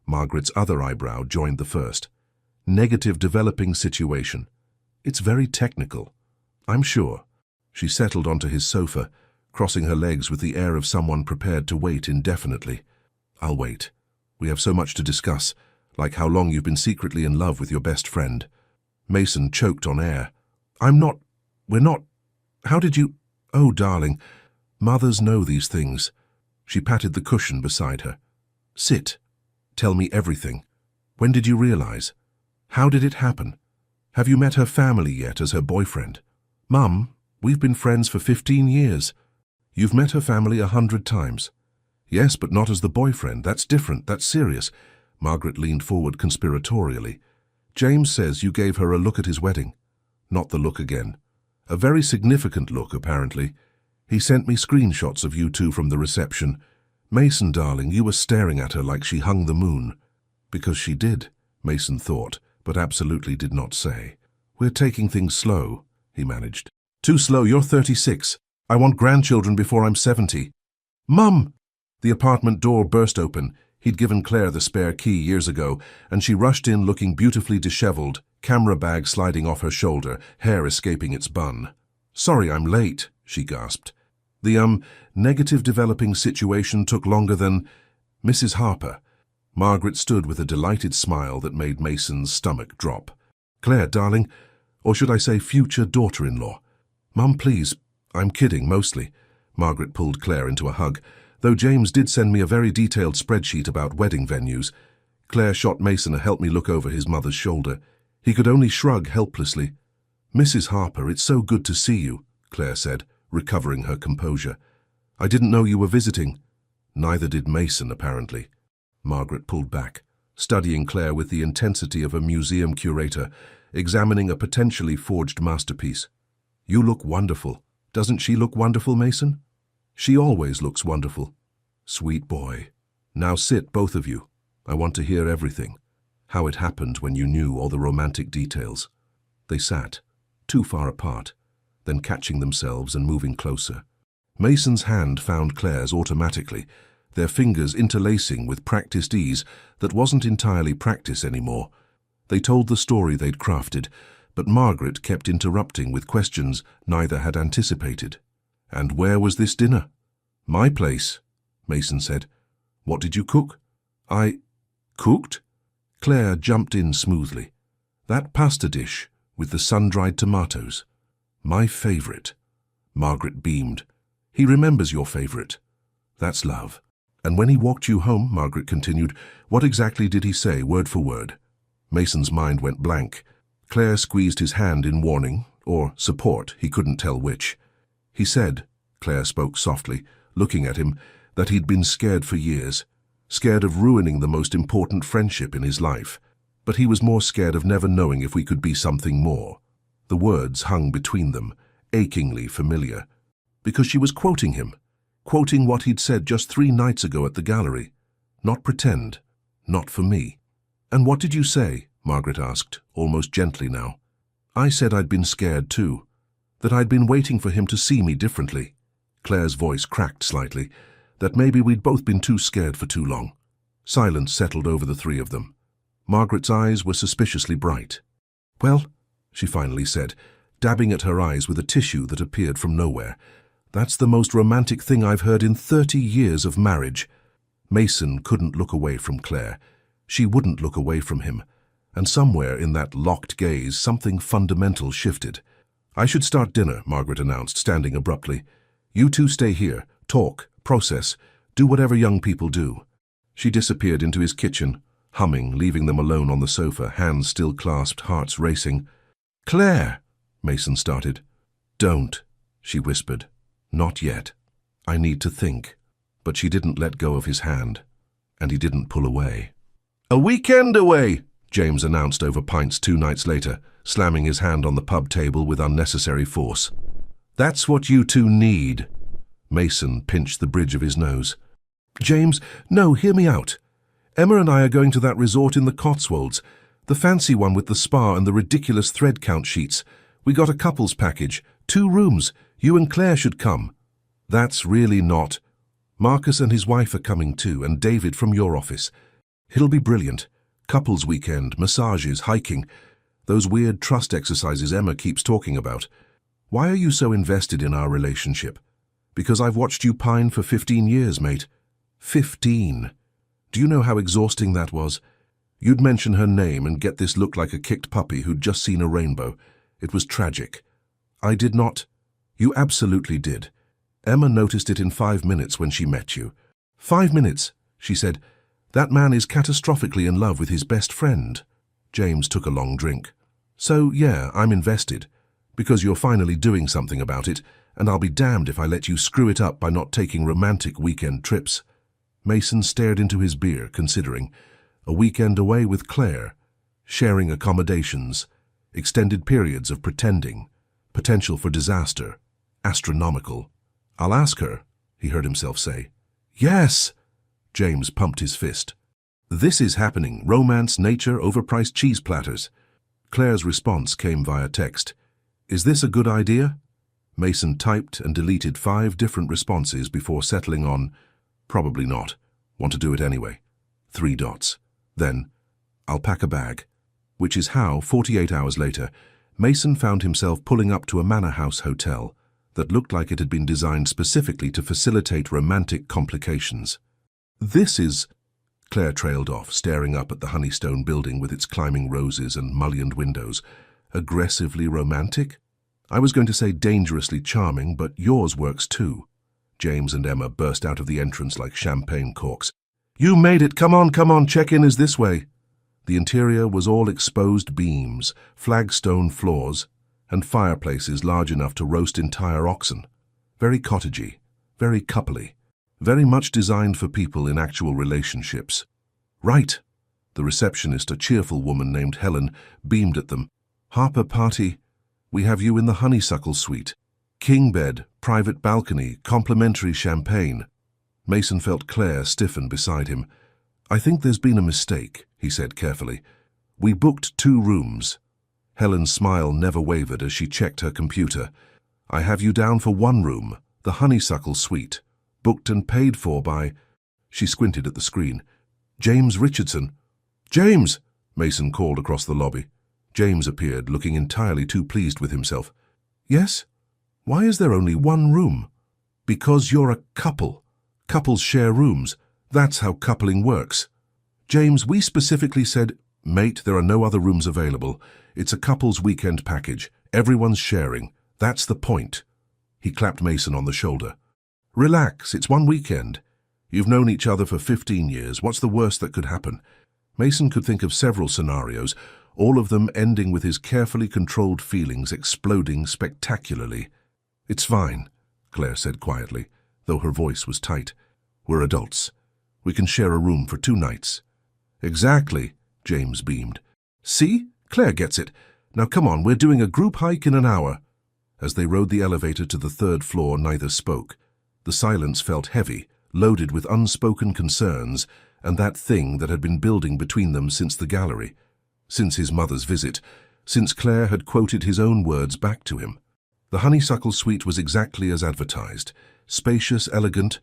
Margaret's other eyebrow joined the first. Negative developing situation. It's very technical. I'm sure. She settled onto his sofa, crossing her legs with the air of someone prepared to wait indefinitely. I'll wait. We have so much to discuss, like how long you've been secretly in love with your best friend. Mason choked on air. We're not. How did you? Oh, darling. Mothers know these things. She patted the cushion beside her. Sit. Tell me everything. When did you realize? How did it happen? Have you met her family yet as her boyfriend? Mum, we've been friends for 15 years. You've met her family 100 times. Yes, but not as the boyfriend. That's different. That's serious. Margaret leaned forward conspiratorially. James says you gave her a look at his wedding. Not the look again. A very significant look, apparently. He sent me screenshots of you two from the reception. Mason, darling, you were staring at her like she hung the moon. Because she did, Mason thought, but absolutely did not say. We're taking things slow, he managed. Too slow, you're 36. I want grandchildren before I'm 70. Mum! The apartment door burst open. He'd given Claire the spare key years ago, and she rushed in looking beautifully disheveled, camera bag sliding off her shoulder, hair escaping its bun. Sorry, I'm late, she gasped. The, negative developing situation took longer than... Mrs. Harper. Margaret stood with a delighted smile that made Mason's stomach drop. Claire, darling, or should I say future daughter-in-law, Mum, please. I'm kidding, mostly. Margaret pulled Claire into a hug, though James did send me a very detailed spreadsheet about wedding venues. Claire shot Mason to help me look over his mother's shoulder. He could only shrug helplessly. Mrs. Harper, it's so good to see you, Claire said, recovering her composure. I didn't know you were visiting. Neither did Mason, apparently. Margaret pulled back, studying Claire with the intensity of a museum curator, examining a potentially forged masterpiece. You look wonderful. Doesn't she look wonderful, Mason? She always looks wonderful. Sweet boy. Now sit, both of you. I want to hear everything. How it happened when you knew all the romantic details. They sat, too far apart, then catching themselves and moving closer. Mason's hand found Claire's automatically, their fingers interlacing with practiced ease that wasn't entirely practice anymore. They told the story they'd crafted, but Margaret kept interrupting with questions neither had anticipated. And where was this dinner? My place, Mason said. What did you cook? I cooked? Claire jumped in smoothly. That pasta dish with the sun-dried tomatoes. My favorite. Margaret beamed. He remembers your favorite. That's love. And when he walked you home, Margaret continued, what exactly did he say, word for word? Mason's mind went blank. Claire squeezed his hand in warning, or support, he couldn't tell which. He said, Claire spoke softly, looking at him, that he'd been scared for years, scared of ruining the most important friendship in his life. But he was more scared of never knowing if we could be something more. The words hung between them, achingly familiar. Because she was quoting him, quoting what he'd said just 3 nights ago at the gallery. Not pretend, not for me. And what did you say? Margaret asked, almost gently now. I said I'd been scared too, that I'd been waiting for him to see me differently. Claire's voice cracked slightly, that maybe we'd both been too scared for too long. Silence settled over the 3 of them. Margaret's eyes were suspiciously bright. Well, she finally said, dabbing at her eyes with a tissue that appeared from nowhere. That's the most romantic thing I've heard in 30 years of marriage. Mason couldn't look away from Claire. She wouldn't look away from him. And somewhere in that locked gaze, something fundamental shifted. I should start dinner, Margaret announced, standing abruptly. You 2 stay here, talk, process, do whatever young people do. She disappeared into his kitchen, humming, leaving them alone on the sofa, hands still clasped, hearts racing. Claire, Mason started. Don't, she whispered. Not yet. I need to think. But she didn't let go of his hand, and he didn't pull away. A weekend away, James announced over pints 2 nights later, slamming his hand on the pub table with unnecessary force. That's what you 2 need. Mason pinched the bridge of his nose. James, no, hear me out. Emma and I are going to that resort in the Cotswolds, the fancy one with the spa and the ridiculous thread count sheets. We got a couples package, 2 rooms. You and Claire should come. That's really not. Marcus and his wife are coming too, and David from your office. It'll be brilliant. Couples weekend, massages, hiking. Those weird trust exercises Emma keeps talking about. Why are you so invested in our relationship? Because I've watched you pine for 15 years, mate. 15. Do you know how exhausting that was? You'd mention her name and get this look like a kicked puppy who'd just seen a rainbow. It was tragic. I did not. You absolutely did. Emma noticed it in 5 minutes when she met you. 5 minutes, she said. That man is catastrophically in love with his best friend. James took a long drink. So, yeah, I'm invested. Because you're finally doing something about it, and I'll be damned if I let you screw it up by not taking romantic weekend trips. Mason stared into his beer, considering. A weekend away with Claire. Sharing accommodations. Extended periods of pretending. Potential for disaster. Astronomical. I'll ask her, he heard himself say. Yes! James pumped his fist. This is happening. Romance, nature, overpriced cheese platters. Claire's response came via text. Is this a good idea? Mason typed and deleted 5 different responses before settling on, probably not. Want to do it anyway. 3 dots. Then, I'll pack a bag. Which is how, 48 hours later, Mason found himself pulling up to a manor house hotel that looked like it had been designed specifically to facilitate romantic complications. This is... Claire trailed off, staring up at the Honeystone building with its climbing roses and mullioned windows. Aggressively romantic? I was going to say dangerously charming, but yours works too. James and Emma burst out of the entrance like champagne corks. You made it! Come on, check-in is this way. The interior was all exposed beams, flagstone floors, and fireplaces large enough to roast entire oxen. Very cottagey, very coupley, very much designed for people in actual relationships. Right. The receptionist, a cheerful woman named Helen, beamed at them. Harper party, we have you in the honeysuckle suite. King bed, private balcony, complimentary champagne. Mason felt Claire stiffen beside him. I think there's been a mistake, he said carefully. We booked 2 rooms. Helen's smile never wavered as she checked her computer. I have you down for 1 room, the honeysuckle suite, booked and paid for by... She squinted at the screen. James Richardson. James! Mason called across the lobby. James appeared, looking entirely too pleased with himself. Yes? Why is there only 1 room? Because you're a couple. Couples share rooms. That's how coupling works. James, we specifically said, mate, there are no other rooms available. It's a couple's weekend package. Everyone's sharing. That's the point. He clapped Mason on the shoulder. Relax, it's 1 weekend. You've known each other for 15 years. What's the worst that could happen? Mason could think of several scenarios, all of them ending with his carefully controlled feelings exploding spectacularly. It's fine, Claire said quietly, though her voice was tight. We're adults. We can share a room for 2 nights. Exactly, James beamed. See? Claire gets it. Now come on, we're doing a group hike in an hour. As they rode the elevator to the 3rd floor, neither spoke. The silence felt heavy, loaded with unspoken concerns, and that thing that had been building between them since the gallery, since his mother's visit, since Claire had quoted his own words back to him. The honeysuckle suite was exactly as advertised, spacious, elegant,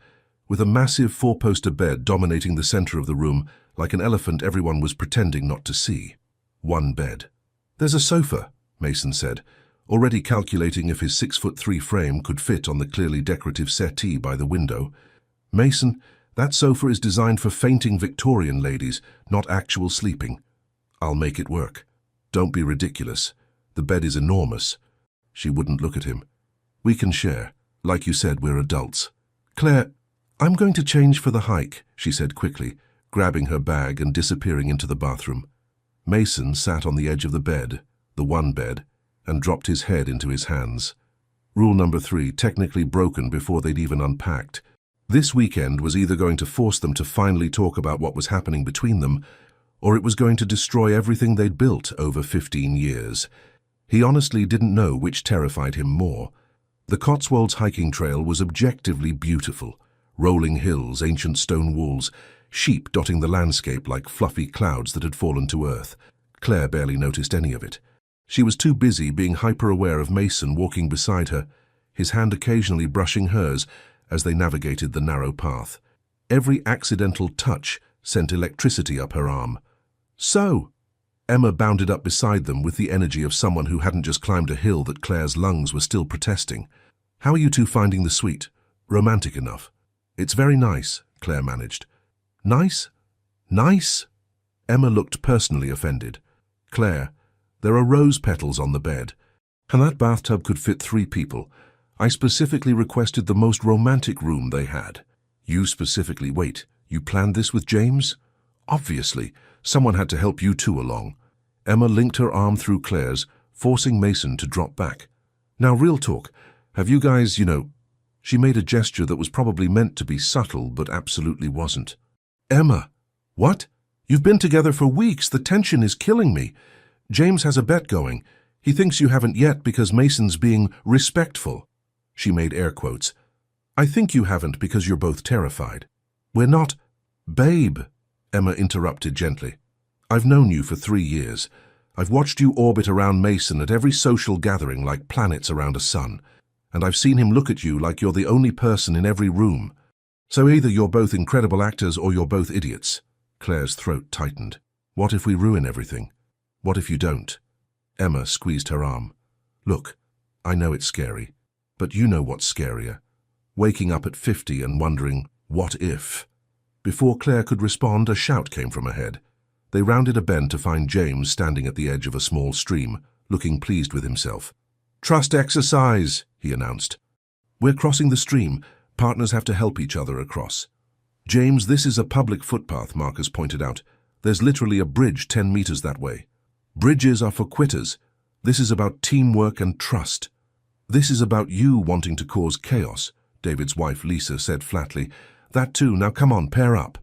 with a massive 4-poster bed dominating the center of the room like an elephant everyone was pretending not to see. 1 bed. There's a sofa, Mason said, already calculating if his 6'3" frame could fit on the clearly decorative settee by the window. Mason, that sofa is designed for fainting Victorian ladies, not actual sleeping. I'll make it work. Don't be ridiculous. The bed is enormous. She wouldn't look at him. We can share. Like you said, we're adults. Claire, I'm going to change for the hike, she said quickly, grabbing her bag and disappearing into the bathroom. Mason sat on the edge of the bed, the 1 bed, and dropped his head into his hands. Rule number 3, technically broken before they'd even unpacked. This weekend was either going to force them to finally talk about what was happening between them, or it was going to destroy everything they'd built over 15 years. He honestly didn't know which terrified him more. The Cotswolds hiking trail was objectively beautiful. Rolling hills, ancient stone walls, sheep dotting the landscape like fluffy clouds that had fallen to earth. Claire barely noticed any of it. She was too busy being hyper-aware of Mason walking beside her, his hand occasionally brushing hers as they navigated the narrow path. Every accidental touch sent electricity up her arm. So, Emma bounded up beside them with the energy of someone who hadn't just climbed a hill that Claire's lungs were still protesting. How are you two finding the suite? Romantic enough? It's very nice, Claire managed. Nice? Nice? Emma looked personally offended. Claire, there are rose petals on the bed, and that bathtub could fit 3 people. I specifically requested the most romantic room they had. You specifically, wait, you planned this with James? Obviously, someone had to help you two along. Emma linked her arm through Claire's, forcing Mason to drop back. Now, real talk, have you guys, She made a gesture that was probably meant to be subtle, but absolutely wasn't. Emma, what? You've been together for weeks. The tension is killing me. James has a bet going. He thinks you haven't yet because Mason's being respectful. She made air quotes. I think you haven't because you're both terrified. We're not... Babe, Emma interrupted gently. I've known you for 3 years. I've watched you orbit around Mason at every social gathering like planets around a sun. And I've seen him look at you like you're the only person in every room. So either you're both incredible actors or you're both idiots. Claire's throat tightened. What if we ruin everything? What if you don't? Emma squeezed her arm. Look, I know it's scary, but you know what's scarier. Waking up at 50 and wondering, what if? Before Claire could respond, a shout came from ahead. They rounded a bend to find James standing at the edge of a small stream, looking pleased with himself. Trust exercise, he announced. We're crossing the stream. Partners have to help each other across. James, this is a public footpath, Marcus pointed out. There's literally a bridge 10 meters that way. Bridges are for quitters. This is about teamwork and trust. This is about you wanting to cause chaos, David's wife Lisa said flatly. That too, now come on, pair up.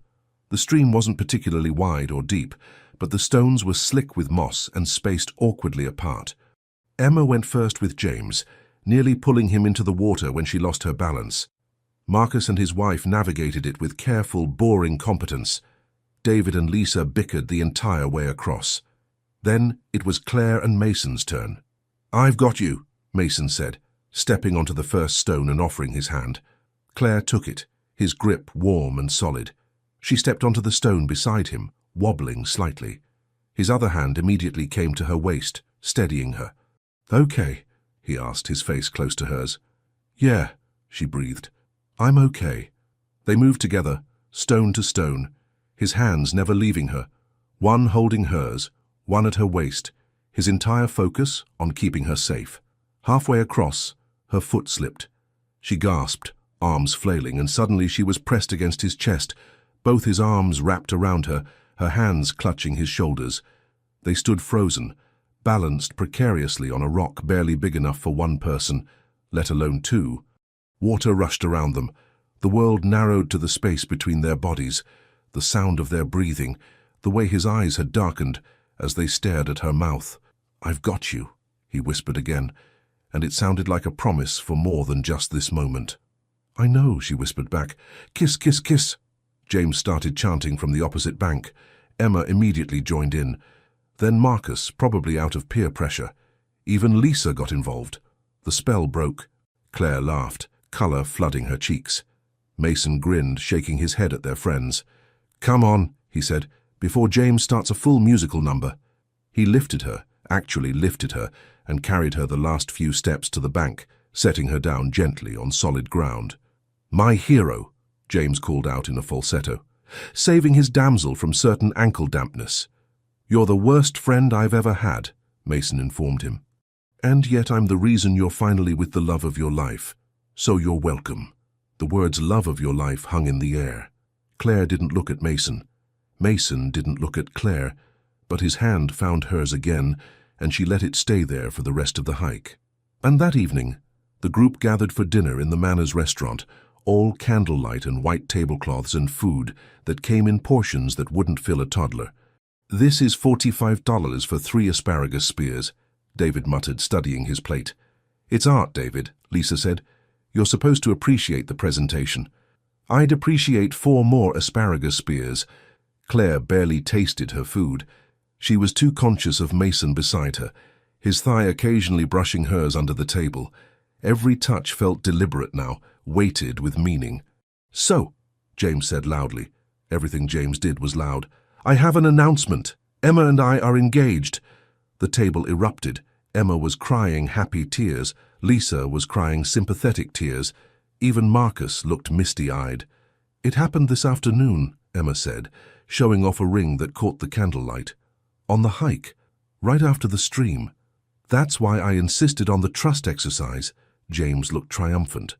The stream wasn't particularly wide or deep, but the stones were slick with moss and spaced awkwardly apart. Emma went first with James, nearly pulling him into the water when she lost her balance. Marcus and his wife navigated it with careful, boring competence. David and Lisa bickered the entire way across. Then it was Claire and Mason's turn. I've got you, Mason said, stepping onto the first stone and offering his hand. Claire took it, his grip warm and solid. She stepped onto the stone beside him, wobbling slightly. His other hand immediately came to her waist, steadying her. Okay, he asked, his face close to hers. Yeah, she breathed. I'm okay. They moved together, stone to stone, his hands never leaving her, one holding hers, one at her waist, his entire focus on keeping her safe. Halfway across, her foot slipped. She gasped, arms flailing, and suddenly she was pressed against his chest, both his arms wrapped around her, her hands clutching his shoulders. They stood frozen, balanced precariously on a rock barely big enough for one person, let alone two. Water rushed around them. The world narrowed to the space between their bodies, the sound of their breathing, the way his eyes had darkened as they stared at her mouth. I've got you, he whispered again, and it sounded like a promise for more than just this moment. I know, she whispered back. Kiss, kiss, kiss. James started chanting from the opposite bank. Emma immediately joined in. Then Marcus, probably out of peer pressure. Even Lisa got involved. The spell broke. Claire laughed, color flooding her cheeks. Mason grinned, shaking his head at their friends. Come on, he said, before James starts a full musical number. He lifted her, actually lifted her, and carried her the last few steps to the bank, setting her down gently on solid ground. My hero, James called out in a falsetto, saving his damsel from certain ankle dampness. You're the worst friend I've ever had, Mason informed him. And yet I'm the reason you're finally with the love of your life. So you're welcome. The words love of your life hung in the air. Claire didn't look at Mason. Mason didn't look at Claire, but his hand found hers again, and she let it stay there for the rest of the hike. And that evening, the group gathered for dinner in the Manners restaurant, all candlelight and white tablecloths and food that came in portions that wouldn't fill a toddler. This is $45 for 3 asparagus spears, David muttered, studying his plate. It's art, David, Lisa said. You're supposed to appreciate the presentation. I'd appreciate 4 more asparagus spears. Claire barely tasted her food. She was too conscious of Mason beside her, his thigh occasionally brushing hers under the table. Every touch felt deliberate now, weighted with meaning. So, James said loudly. Everything James did was loud. I have an announcement. Emma and I are engaged. The table erupted. Emma was crying happy tears. Lisa was crying sympathetic tears. Even Marcus looked misty-eyed. It happened this afternoon, Emma said, showing off a ring that caught the candlelight. On the hike, right after the stream. That's why I insisted on the trust exercise. James looked triumphant.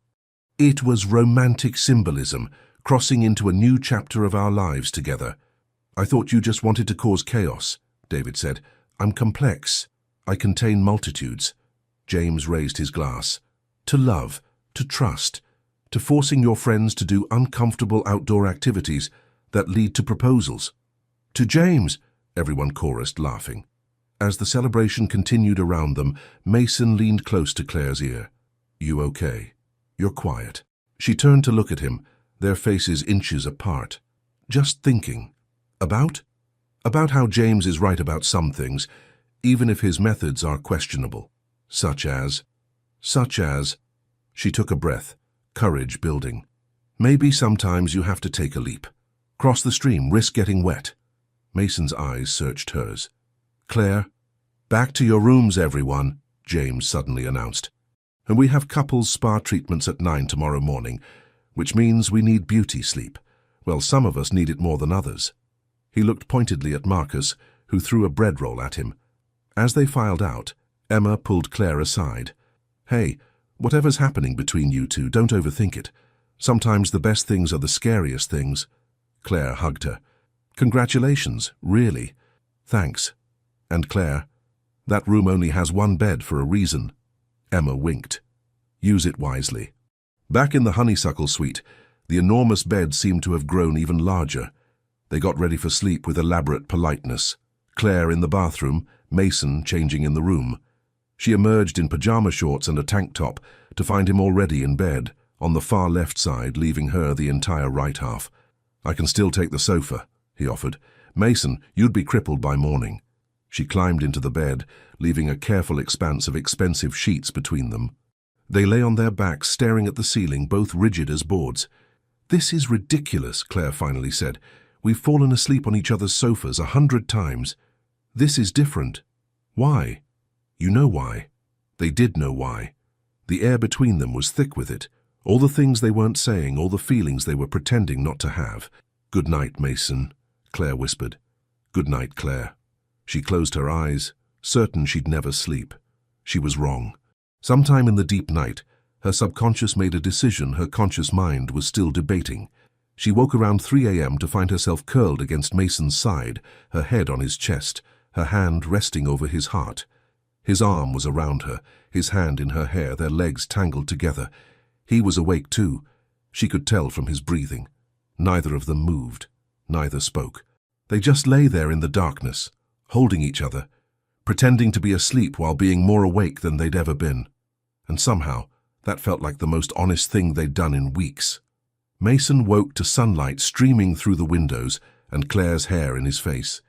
It was romantic symbolism, crossing into a new chapter of our lives together. I thought you just wanted to cause chaos, David said. I'm complex. I contain multitudes. James raised his glass. To love, to trust, to forcing your friends to do uncomfortable outdoor activities that lead to proposals. To James, everyone chorused, laughing. As the celebration continued around them, Mason leaned close to Claire's ear. You okay? You're quiet. She turned to look at him, their faces inches apart. Just thinking. About? About how James is right about some things, even if his methods are questionable. Such as. She took a breath, courage building. Maybe sometimes you have to take a leap. Cross the stream, risk getting wet. Mason's eyes searched hers. Claire, back to your rooms, everyone, James suddenly announced. And we have couples spa treatments at 9 tomorrow morning, which means we need beauty sleep. Well, some of us need it more than others. He looked pointedly at Marcus, who threw a bread roll at him. As they filed out, Emma pulled Claire aside. Hey, whatever's happening between you two, don't overthink it. Sometimes the best things are the scariest things. Claire hugged her. Congratulations, really. Thanks. And Claire, that room only has one bed for a reason. Emma winked. Use it wisely. Back in the honeysuckle suite, the enormous bed seemed to have grown even larger. They got ready for sleep with elaborate politeness. Claire in the bathroom, Mason changing in the room. She emerged in pajama shorts and a tank top to find him already in bed, on the far left side, leaving her the entire right half. I can still take the sofa, he offered. Mason, you'd be crippled by morning. She climbed into the bed, leaving a careful expanse of expensive sheets between them. They lay on their backs, staring at the ceiling, both rigid as boards. This is ridiculous, Claire finally said. We've fallen asleep on each other's sofas 100 times. This is different. Why? You know why. They did know why. The air between them was thick with it. All the things they weren't saying, all the feelings they were pretending not to have. Good night, Mason, Claire whispered. Good night, Claire. She closed her eyes, certain she'd never sleep. She was wrong. Sometime in the deep night, her subconscious made a decision her conscious mind was still debating. She woke around 3 a.m. to find herself curled against Mason's side, her head on his chest, her hand resting over his heart. His arm was around her, his hand in her hair, their legs tangled together. He was awake too. She could tell from his breathing. Neither of them moved. Neither spoke. They just lay there in the darkness, holding each other, pretending to be asleep while being more awake than they'd ever been. And somehow, that felt like the most honest thing they'd done in weeks. Mason woke to sunlight streaming through the windows and Claire's hair in his face.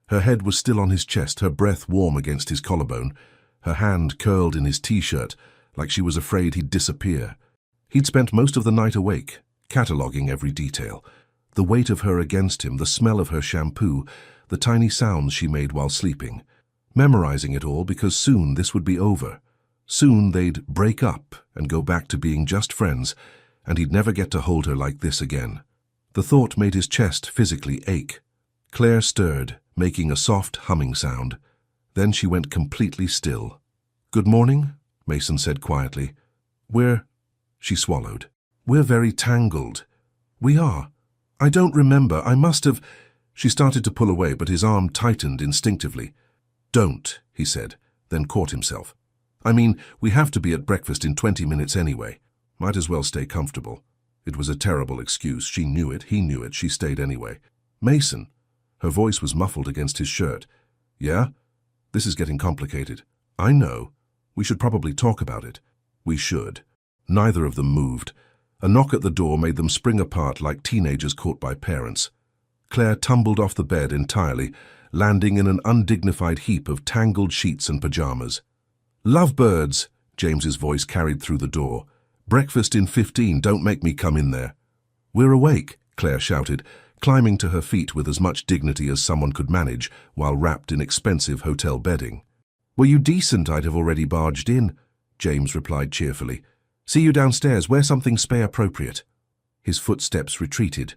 Her head was still on his chest, her breath warm against his collarbone, her hand curled in his t-shirt like she was afraid he'd disappear. He'd spent most of the night awake, cataloguing every detail. The weight of her against him, the smell of her shampoo, the tiny sounds she made while sleeping. Memorizing it all because soon this would be over. Soon they'd break up and go back to being just friends, and he'd never get to hold her like this again. The thought made his chest physically ache. Claire stirred, making a soft humming sound. Then she went completely still. Good morning, Mason said quietly. She swallowed. We're very tangled. We are. I don't remember. I must have... She started to pull away, but his arm tightened instinctively. Don't, he said, then caught himself. I mean, we have to be at breakfast in 20 minutes anyway. Might as well stay comfortable. It was a terrible excuse. She knew it. He knew it. She stayed anyway. Mason. Her voice was muffled against his shirt. Yeah? This is getting complicated. I know. We should probably talk about it. We should. Neither of them moved. A knock at the door made them spring apart like teenagers caught by parents. Claire tumbled off the bed entirely, landing in an undignified heap of tangled sheets and pajamas. Lovebirds, James's voice carried through the door. Breakfast in 15, don't make me come in there. We're awake, Claire shouted, climbing to her feet with as much dignity as someone could manage while wrapped in expensive hotel bedding. Were you decent, I'd have already barged in, James replied cheerfully. See you downstairs, wear something spa-appropriate. His footsteps retreated.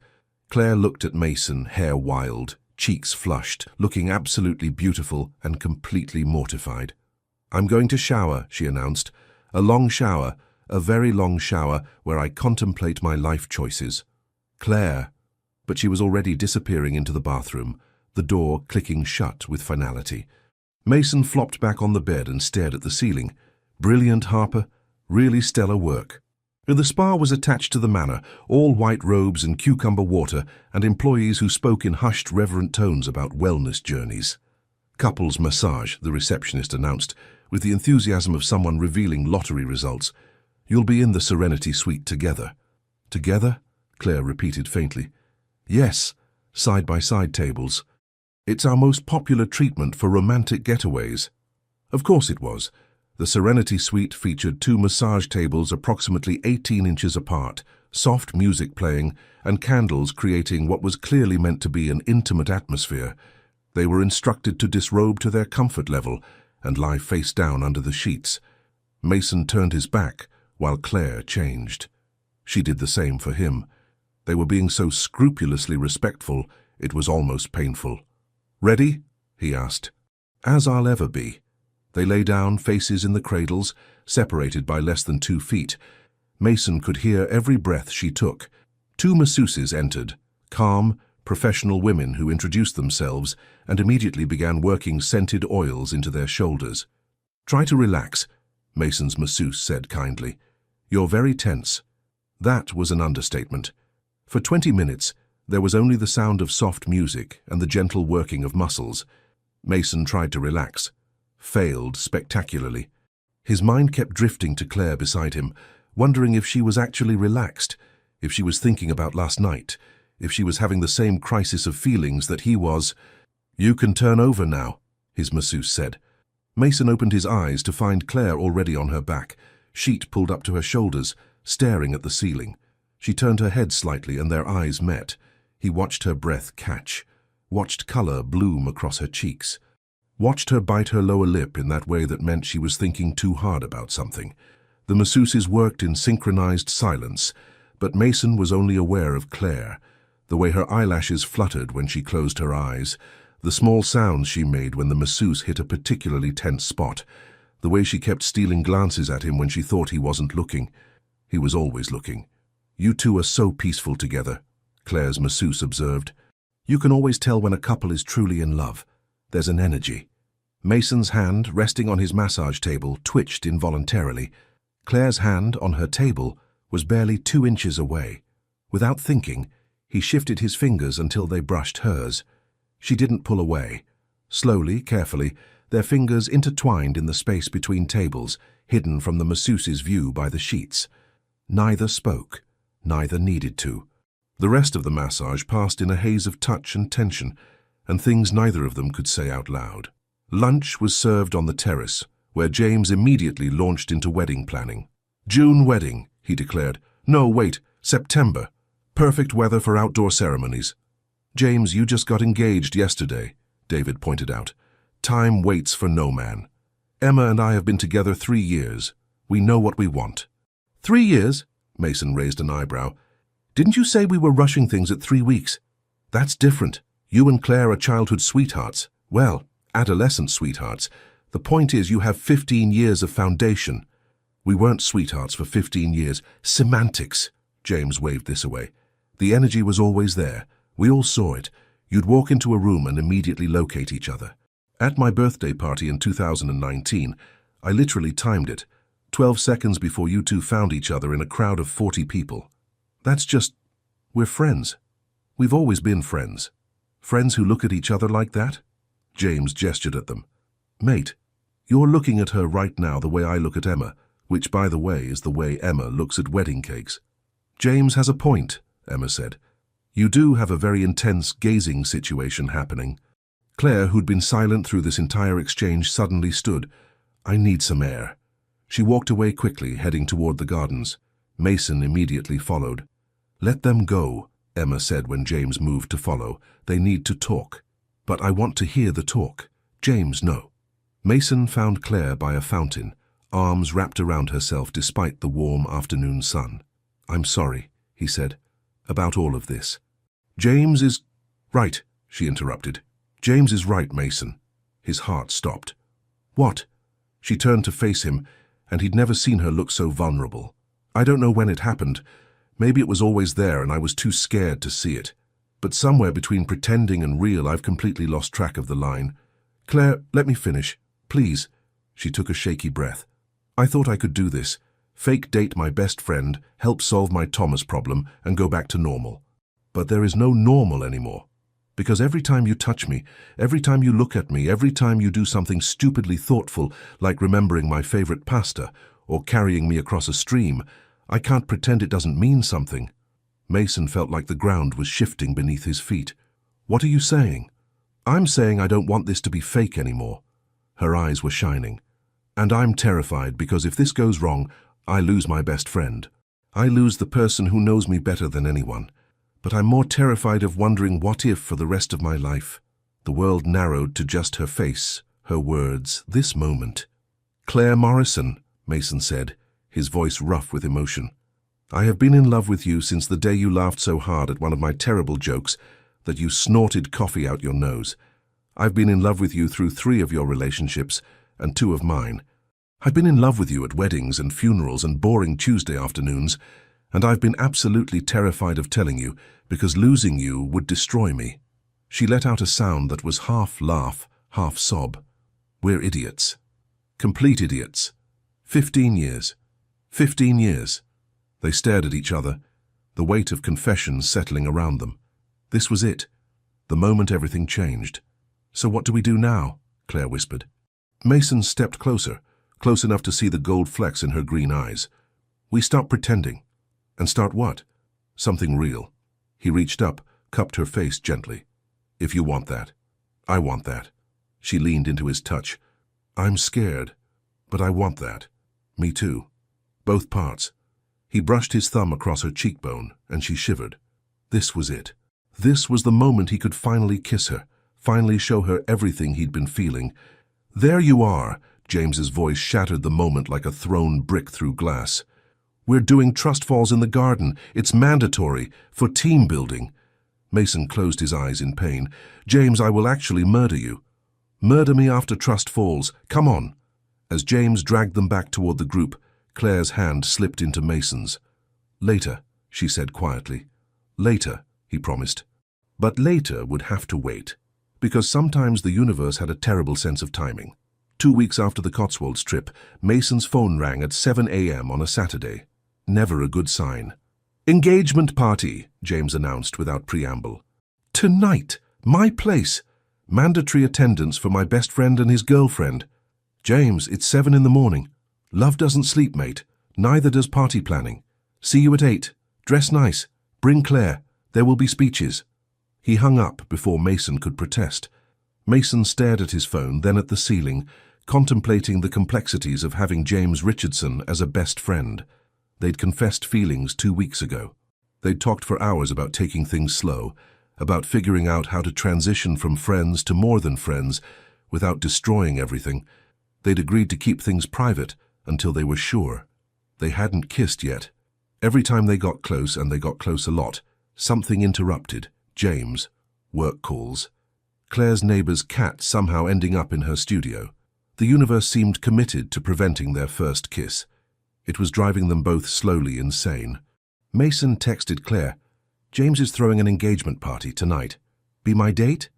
Claire looked at Mason, hair wild, cheeks flushed, looking absolutely beautiful and completely mortified. I'm going to shower, she announced. A long shower, a very long shower where I contemplate my life choices. Claire. But she was already disappearing into the bathroom, the door clicking shut with finality. Mason flopped back on the bed and stared at the ceiling. Brilliant, Harper. Really stellar work. The spa was attached to the manor, all white robes and cucumber water, and employees who spoke in hushed, reverent tones about wellness journeys. Couples massage, the receptionist announced, with the enthusiasm of someone revealing lottery results. You'll be in the Serenity Suite together. Together? Claire repeated faintly. Yes, side-by-side tables. It's our most popular treatment for romantic getaways. Of course it was. The Serenity Suite featured 2 massage tables approximately 18 inches apart, soft music playing, and candles creating what was clearly meant to be an intimate atmosphere. They were instructed to disrobe to their comfort level and lie face down under the sheets. Mason turned his back while Claire changed. She did the same for him. They were being so scrupulously respectful, it was almost painful. Ready? He asked. As I'll ever be. They lay down, faces in the cradles, separated by less than 2 feet. Mason could hear every breath she took. 2 masseuses entered, calm, professional women who introduced themselves and immediately began working scented oils into their shoulders. "Try to relax," Mason's masseuse said kindly. "You're very tense." That was an understatement. For 20 minutes, there was only the sound of soft music and the gentle working of muscles. Mason tried to relax, failed spectacularly. His mind kept drifting to Claire beside him, wondering if she was actually relaxed, if she was thinking about last night, if she was having the same crisis of feelings that he was. "You can turn over now," his masseuse said. Mason opened his eyes to find Claire already on her back, sheet pulled up to her shoulders, staring at the ceiling. She turned her head slightly and their eyes met. He watched her breath catch, watched color bloom across her cheeks, watched her bite her lower lip in that way that meant she was thinking too hard about something. The masseuses worked in synchronized silence, but Mason was only aware of Claire, the way her eyelashes fluttered when she closed her eyes, the small sounds she made when the masseuse hit a particularly tense spot, the way she kept stealing glances at him when she thought he wasn't looking. He was always looking. "You two are so peaceful together," Claire's masseuse observed. "You can always tell when a couple is truly in love. There's an energy." Mason's hand, resting on his massage table, twitched involuntarily. Claire's hand, on her table, was barely 2 inches away. Without thinking, he shifted his fingers until they brushed hers. She didn't pull away. Slowly, carefully, their fingers intertwined in the space between tables, hidden from the masseuse's view by the sheets. Neither spoke. Neither needed to. The rest of the massage passed in a haze of touch and tension, and things neither of them could say out loud. Lunch was served on the terrace, where James immediately launched into wedding planning. "June wedding," he declared. "No, wait, September. Perfect weather for outdoor ceremonies." "James, you just got engaged yesterday," David pointed out. "Time waits for no man. Emma and I have been together 3 years. We know what we want." 3 years? Mason raised an eyebrow. "Didn't you say we were rushing things at 3 weeks? That's different. You and Claire are childhood sweethearts. Well, adolescent sweethearts. The point is you have 15 years of foundation." "We weren't sweethearts for 15 years. Semantics." James waved this away. "The energy was always there. We all saw it. You'd walk into a room and immediately locate each other. At my birthday party in 2019, I literally timed it. 12 seconds before you two found each other in a crowd of 40 people. That's just... we're friends. We've always been friends. Friends who look at each other like that?" James gestured at them. "Mate, you're looking at her right now the way I look at Emma, which, by the way, is the way Emma looks at wedding cakes." "James has a point," Emma said. "You do have a very intense gazing situation happening." Claire, who'd been silent through this entire exchange, suddenly stood. "I need some air." She walked away quickly, heading toward the gardens. Mason immediately followed. "Let them go," Emma said when James moved to follow. "They need to talk." "But I want to hear the talk." "James, no." Mason found Claire by a fountain, arms wrapped around herself despite the warm afternoon sun. "I'm sorry," he said, "about all of this." "James is right," she interrupted. "James is right, Mason." His heart stopped. "What?" She turned to face him, and he'd never seen her look so vulnerable. "I don't know when it happened. Maybe it was always there and I was too scared to see it. But somewhere between pretending and real, I've completely lost track of the line. Claire, let me finish, please." She took a shaky breath. "I thought I could do this. Fake date my best friend, help solve my Thomas problem, and go back to normal. But there is no normal anymore. Because every time you touch me, every time you look at me, every time you do something stupidly thoughtful, like remembering my favorite pasta or carrying me across a stream, I can't pretend it doesn't mean something." Mason felt like the ground was shifting beneath his feet. "What are you saying?" "I'm saying I don't want this to be fake anymore." Her eyes were shining. "And I'm terrified because if this goes wrong, I lose my best friend. I lose the person who knows me better than anyone. But I'm more terrified of wondering what if for the rest of my life." The world narrowed to just her face, her words, this moment. "Claire Morrison," Mason said, his voice rough with emotion. "I have been in love with you since the day you laughed so hard at one of my terrible jokes that you snorted coffee out your nose. I've been in love with you through 3 of your relationships, and 2 of mine. I've been in love with you at weddings and funerals and boring Tuesday afternoons, and I've been absolutely terrified of telling you because losing you would destroy me." She let out a sound that was half laugh, half sob. "We're idiots. Complete idiots. 15 years. 15 years. They stared at each other, the weight of confession settling around them. This was it, the moment everything changed. "So what do we do now?" Claire whispered. Mason stepped closer, close enough to see the gold flecks in her green eyes. "We stop pretending." "And start what?" "Something real." He reached up, cupped her face gently. "If you want that. I want that." She leaned into his touch. "I'm scared, but I want that. Me too. Both parts." He brushed his thumb across her cheekbone, and she shivered. This was it. This was the moment he could finally kiss her, finally show her everything he'd been feeling. "There you are," James's voice shattered the moment like a thrown brick through glass. "We're doing trust falls in the garden. It's mandatory, for team building." Mason closed his eyes in pain. "James, I will actually murder you." "Murder me after trust falls. Come on." As James dragged them back toward the group, Claire's hand slipped into Mason's. "Later," she said quietly. "Later," he promised. But later would have to wait, because sometimes the universe had a terrible sense of timing. 2 weeks after the Cotswolds trip, Mason's phone rang at 7 a.m. on a Saturday. Never a good sign. "Engagement party," James announced without preamble. "Tonight, my place. Mandatory attendance for my best friend and his girlfriend." "James, it's 7 in the morning. Love doesn't sleep, mate. Neither does party planning. See you at 8. Dress nice. Bring Claire. There will be speeches." He hung up before Mason could protest. Mason stared at his phone, then at the ceiling, contemplating the complexities of having James Richardson as a best friend. They'd confessed feelings 2 weeks ago. They'd talked for hours about taking things slow, about figuring out how to transition from friends to more than friends without destroying everything. They'd agreed to keep things private until they were sure. They hadn't kissed yet. Every time they got close, and they got close a lot, something interrupted. James. Work calls. Claire's neighbor's cat somehow ending up in her studio. The universe seemed committed to preventing their first kiss. It was driving them both slowly insane. Mason texted Claire, "James is throwing an engagement party tonight. Be my date?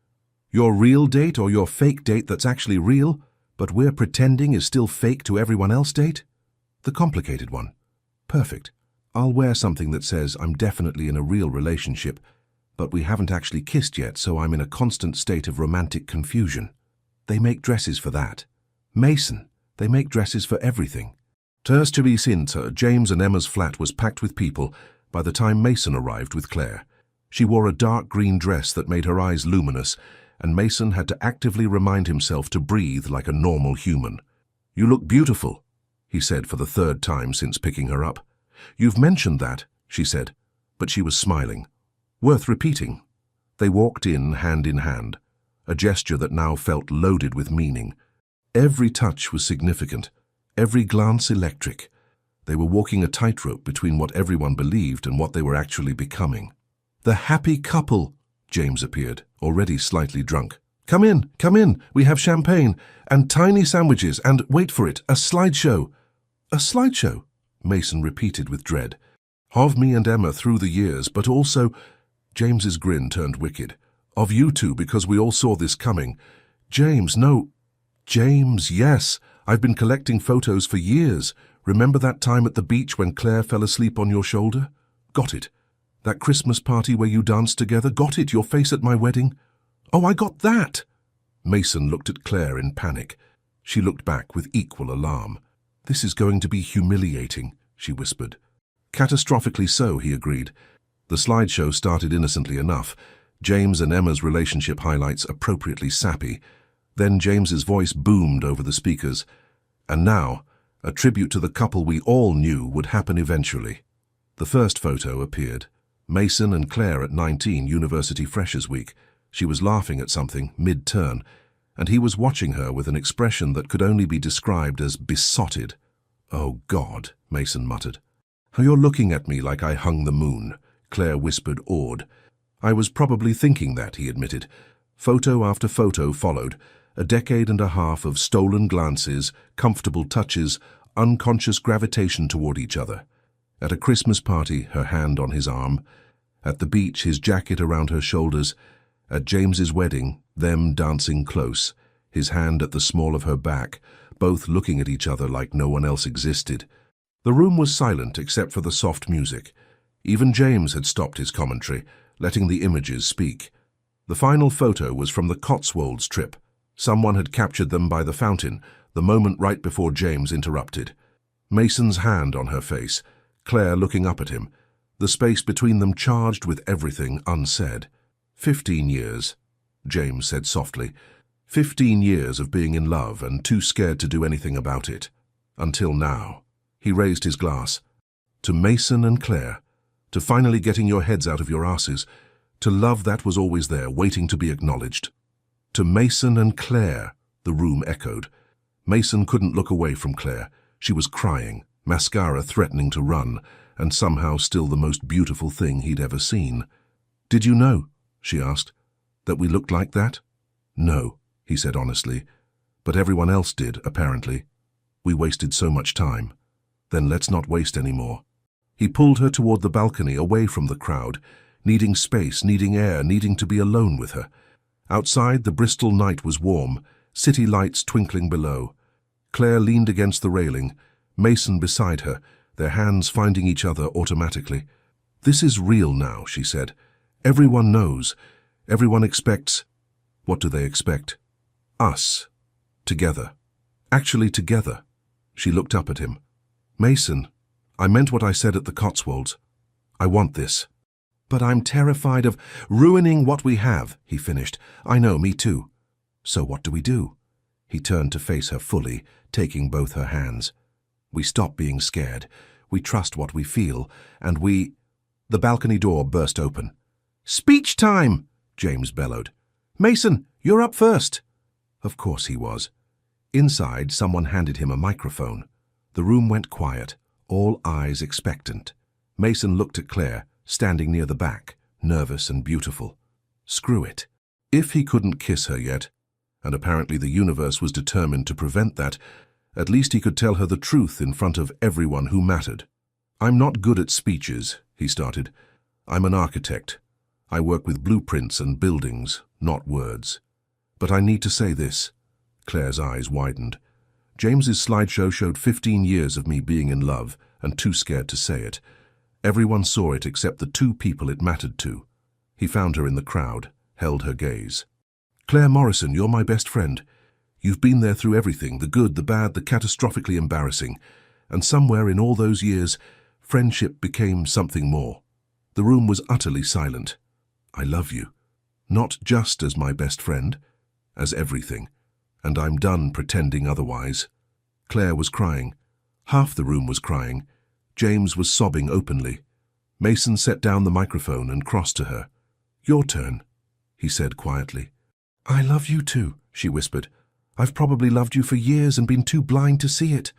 Your real date or your fake date that's actually real, but we're pretending is still fake to everyone else date? The complicated one. Perfect. I'll wear something that says I'm definitely in a real relationship, but we haven't actually kissed yet, so I'm in a constant state of romantic confusion. They make dresses for that. Mason, they make dresses for everything." Turs to be Sinter, James and Emma's flat was packed with people by the time Mason arrived with Claire. She wore a dark green dress that made her eyes luminous, and Mason had to actively remind himself to breathe like a normal human. "You look beautiful," he said for the 3rd time since picking her up. "You've mentioned that," she said, but she was smiling. "Worth repeating." They walked in hand, a gesture that now felt loaded with meaning. Every touch was significant, every glance electric. They were walking a tightrope between what everyone believed and what they were actually becoming. "The happy couple," James appeared, already slightly drunk. Come in, we have champagne, and tiny sandwiches, and, wait for it, a slideshow." "A slideshow?" Mason repeated with dread. "Of me and Emma through the years, but also—" James's grin turned wicked. "Of you two, because we all saw this coming." "James, no." "James, yes. I've been collecting photos for years. Remember that time at the beach when Claire fell asleep on your shoulder? Got it. That Christmas party where you danced together? Got it. Your face at my wedding? Oh, I got that." Mason looked at Claire in panic. She looked back with equal alarm. "This is going to be humiliating," she whispered. "Catastrophically so," he agreed. The slideshow started innocently enough. James and Emma's relationship highlights appropriately sappy. Then James's voice boomed over the speakers. And now, a tribute to the couple we all knew would happen eventually. The first photo appeared. Mason and Claire at 19, University Freshers' Week. She was laughing at something, mid-turn, and he was watching her with an expression that could only be described as besotted. "Oh, God," Mason muttered. "You're looking at me like I hung the moon," Claire whispered, awed. "I was probably thinking that," he admitted. Photo after photo followed. A decade and a half of stolen glances, comfortable touches, unconscious gravitation toward each other. At a Christmas party, her hand on his arm. At the beach, his jacket around her shoulders. At James's wedding, them dancing close, his hand at the small of her back, both looking at each other like no one else existed. The room was silent except for the soft music. Even James had stopped his commentary, letting the images speak. The final photo was from the Cotswolds trip. Someone had captured them by the fountain, the moment right before James interrupted. Mason's hand on her face, Claire looking up at him, the space between them charged with everything unsaid. 15 years, James said softly. 15 years of being in love and too scared to do anything about it. Until now. He raised his glass. To Mason and Claire, to finally getting your heads out of your asses, to love that was always there, waiting to be acknowledged. To Mason and Claire, the room echoed. Mason couldn't look away from Claire. She was crying, mascara threatening to run, and somehow still the most beautiful thing he'd ever seen. "Did you know," she asked, "that we looked like that?" "No," he said honestly, "but everyone else did, apparently. We wasted so much time. Then let's not waste any more." He pulled her toward the balcony, away from the crowd, needing space, needing air, needing to be alone with her. Outside, the Bristol night was warm, city lights twinkling below. Claire leaned against the railing, Mason beside her, their hands finding each other automatically. "This is real now," she said. "Everyone knows. Everyone expects—" What do they expect? Us. Together. Actually together. She looked up at him. "Mason, I meant what I said at the Cotswolds. I want this." "But I'm terrified of ruining what we have," he finished. "I know, me too." "So what do we do?" He turned to face her fully, taking both her hands. "We stop being scared. We trust what we feel, and we—" The balcony door burst open. "Speech time!" James bellowed. "Mason, you're up first." Of course he was. Inside, someone handed him a microphone. The room went quiet, all eyes expectant. Mason looked at Claire, standing near the back, nervous and beautiful. Screw it. If he couldn't kiss her yet, and apparently the universe was determined to prevent that, at least he could tell her the truth in front of everyone who mattered. "I'm not good at speeches," he started. "I'm an architect. I work with blueprints and buildings, not words. But I need to say this." Claire's eyes widened. James's slideshow showed 15 years of me being in love and too scared to say it. Everyone saw it except the two people it mattered to. He found her in the crowd, held her gaze. "Claire Morrison, you're my best friend. You've been there through everything, the good, the bad, the catastrophically embarrassing. And somewhere in all those years, friendship became something more." The room was utterly silent. "I love you. Not just as my best friend, as everything. And I'm done pretending otherwise." Claire was crying. Half the room was crying. James was sobbing openly. Mason set down the microphone and crossed to her. "Your turn," he said quietly. "I love you too," she whispered. "I've probably loved you for years and been too blind to see it."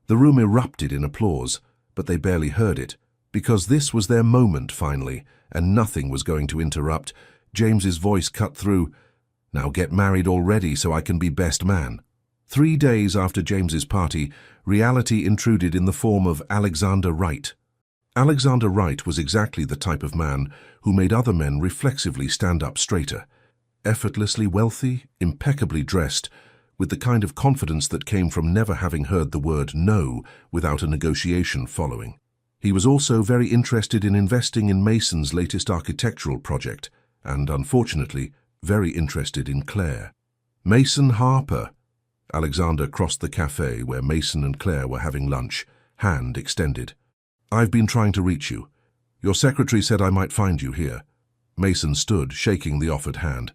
The room erupted in applause, but they barely heard it, because this was their moment finally, and nothing was going to interrupt. James's voice cut through. "Now get married already so I can be best man." 3 days after James's party, reality intruded in the form of Alexander Wright. Alexander Wright was exactly the type of man who made other men reflexively stand up straighter. Effortlessly wealthy, impeccably dressed, with the kind of confidence that came from never having heard the word no without a negotiation following. He was also very interested in investing in Mason's latest architectural project, and unfortunately, very interested in Claire. "Mason Harper." Alexander crossed the cafe where Mason and Claire were having lunch, hand extended. "I've been trying to reach you. Your secretary said I might find you here." Mason stood, shaking the offered hand.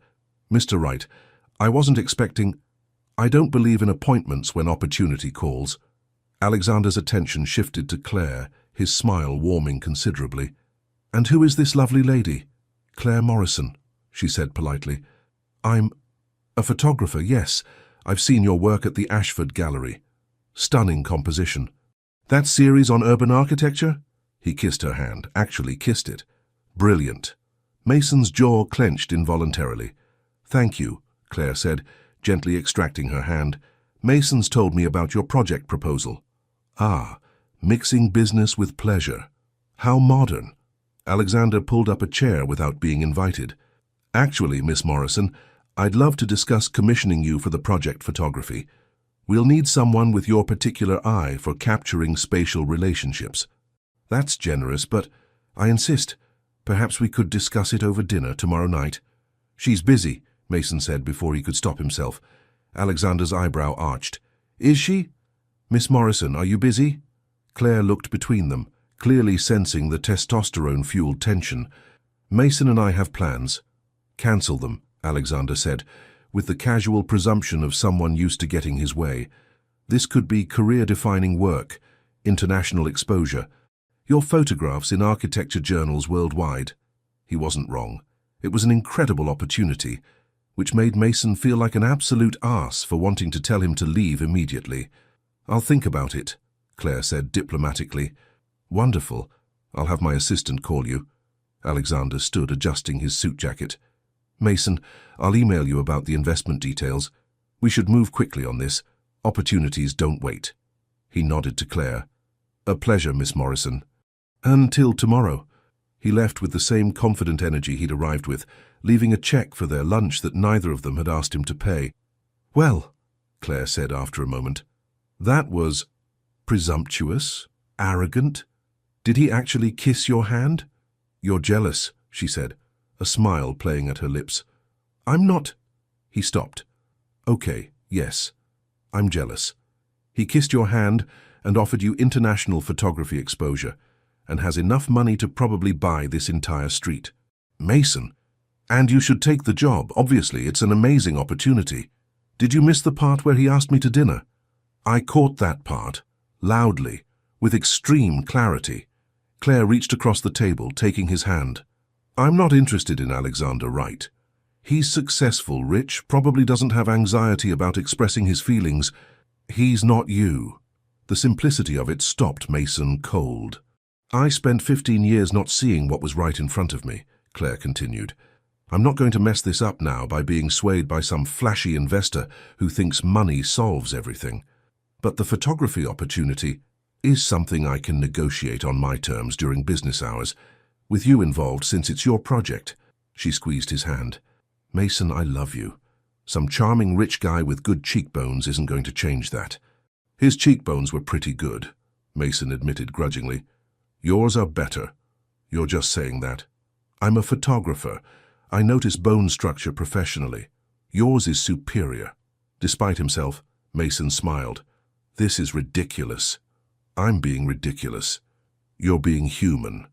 "Mr. Wright, I wasn't expecting— I don't believe in appointments when opportunity calls." Alexander's attention shifted to Claire, his smile warming considerably. "And who is this lovely lady?" "Claire Morrison," she said politely. "I'm a photographer, yes. I've seen your work at the Ashford Gallery. Stunning composition." "That series on urban architecture?" He kissed her hand, actually kissed it. "Brilliant." Mason's jaw clenched involuntarily. "Thank you," Claire said, gently extracting her hand. "Mason's told me about your project proposal." "Ah, mixing business with pleasure. How modern." Alexander pulled up a chair without being invited. "Actually, Miss Morrison, I'd love to discuss commissioning you for the project photography. We'll need someone with your particular eye for capturing spatial relationships." "That's generous, but I insist. Perhaps we could discuss it over dinner tomorrow night." "She's busy," Mason said before he could stop himself. Alexander's eyebrow arched. "Is she? Miss Morrison, are you busy?" Claire looked between them, clearly sensing the testosterone-fueled tension. "Mason and I have plans." "Cancel them," Alexander said, with the casual presumption of someone used to getting his way. "This could be career-defining work, international exposure. Your photographs in architecture journals worldwide." He wasn't wrong. It was an incredible opportunity, which made Mason feel like an absolute arse for wanting to tell him to leave immediately. "I'll think about it," Claire said diplomatically. "Wonderful. I'll have my assistant call you." Alexander stood adjusting his suit jacket. "Mason, I'll email you about the investment details. We should move quickly on this. Opportunities don't wait." He nodded to Claire. "A pleasure, Miss Morrison." "Until tomorrow." He left with the same confident energy he'd arrived with, leaving a check for their lunch that neither of them had asked him to pay. "Well," Claire said after a moment, "that was presumptuous, arrogant. Did he actually kiss your hand?" "You're jealous," she said, a smile playing at her lips. "I'm not." He stopped. "Okay, yes, I'm jealous. He kissed your hand and offered you international photography exposure, and has enough money to probably buy this entire street." "Mason, and you should take the job. Obviously, it's an amazing opportunity. Did you miss the part where he asked me to dinner?" "I caught that part, loudly, with extreme clarity." Claire reached across the table, taking his hand. "I'm not interested in Alexander Wright. He's successful, rich, probably doesn't have anxiety about expressing his feelings. He's not you." The simplicity of it stopped Mason cold. "I spent 15 years not seeing what was right in front of me," Claire continued. "I'm not going to mess this up now by being swayed by some flashy investor who thinks money solves everything. But the photography opportunity is something I can negotiate on my terms during business hours, with you involved since it's your project." She squeezed his hand. "Mason, I love you. Some charming rich guy with good cheekbones isn't going to change that." "His cheekbones were pretty good," Mason admitted grudgingly. "Yours are better. You're just saying that. I'm a photographer. I notice bone structure professionally. Yours is superior." Despite himself, Mason smiled. "This is ridiculous. I'm being ridiculous. You're being human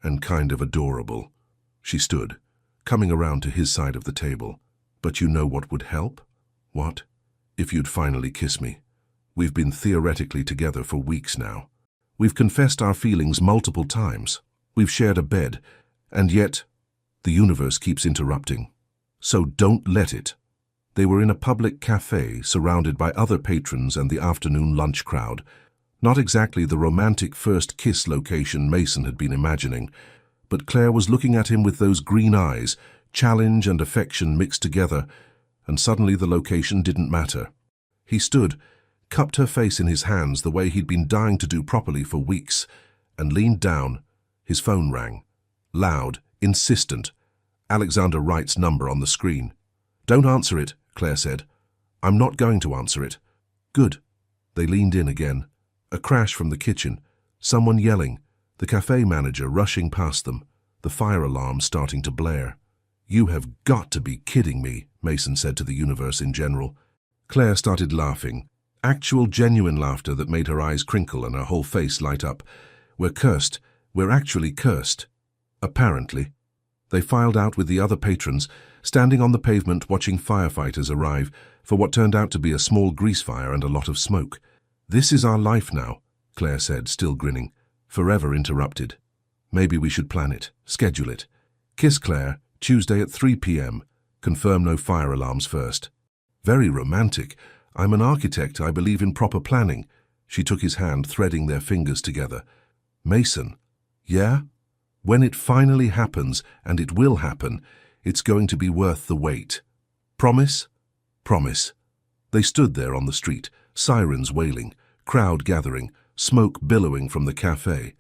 and kind of adorable." She stood, coming around to his side of the table. "But you know what would help?" "What?" "If you'd finally kiss me. We've been theoretically together for weeks now. We've confessed our feelings multiple times. We've shared a bed, and yet the universe keeps interrupting. So don't let it." They were in a public cafe surrounded by other patrons and the afternoon lunch crowd. Not exactly the romantic first kiss location Mason had been imagining, but Claire was looking at him with those green eyes, challenge and affection mixed together, and suddenly the location didn't matter. He stood, cupped her face in his hands the way he'd been dying to do properly for weeks, and leaned down. His phone rang. Loud, insistent. Alexander Wright's number on the screen. "Don't answer it," Claire said. "I'm not going to answer it." "Good." They leaned in again. A crash from the kitchen. Someone yelling. The cafe manager rushing past them. The fire alarm starting to blare. "You have got to be kidding me," Mason said to the universe in general. Claire started laughing. Actual, genuine laughter that made her eyes crinkle and her whole face light up. "We're cursed. We're actually cursed." Apparently. They filed out with the other patrons, standing on the pavement watching firefighters arrive for what turned out to be a small grease fire and a lot of smoke. "This is our life now," Claire said, still grinning. "Forever interrupted. Maybe we should plan it, schedule it. Kiss Claire, Tuesday at 3 p.m. Confirm no fire alarms first." "Very romantic. I'm an architect. I believe in proper planning." She took his hand, threading their fingers together. "Mason." "Yeah? When it finally happens, and it will happen, it's going to be worth the wait. Promise?" "Promise." They stood there on the street, sirens wailing, crowd gathering, smoke billowing from the cafe.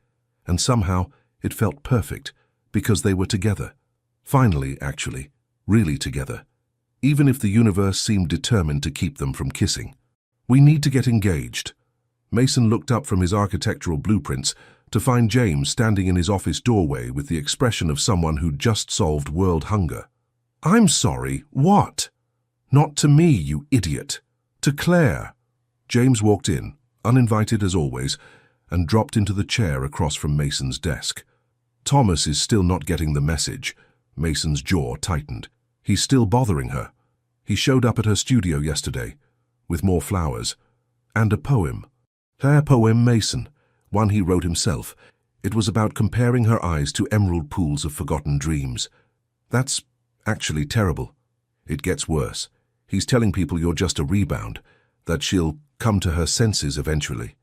And somehow it felt perfect, because they were together. Finally, actually, really together. Even if the universe seemed determined to keep them from kissing. "We need to get engaged." Mason looked up from his architectural blueprints to find James standing in his office doorway with the expression of someone who'd just solved world hunger. "I'm sorry, what?" "Not to me, you idiot. To Claire." James walked in, uninvited as always, and dropped into the chair across from Mason's desk. "Thomas is still not getting the message." Mason's jaw tightened. "He's still bothering her. He showed up at her studio yesterday, with more flowers, and a poem. Her poem, Mason, one he wrote himself. It was about comparing her eyes to emerald pools of forgotten dreams. That's actually terrible. It gets worse. He's telling people you're just a rebound, that she'll come to her senses eventually."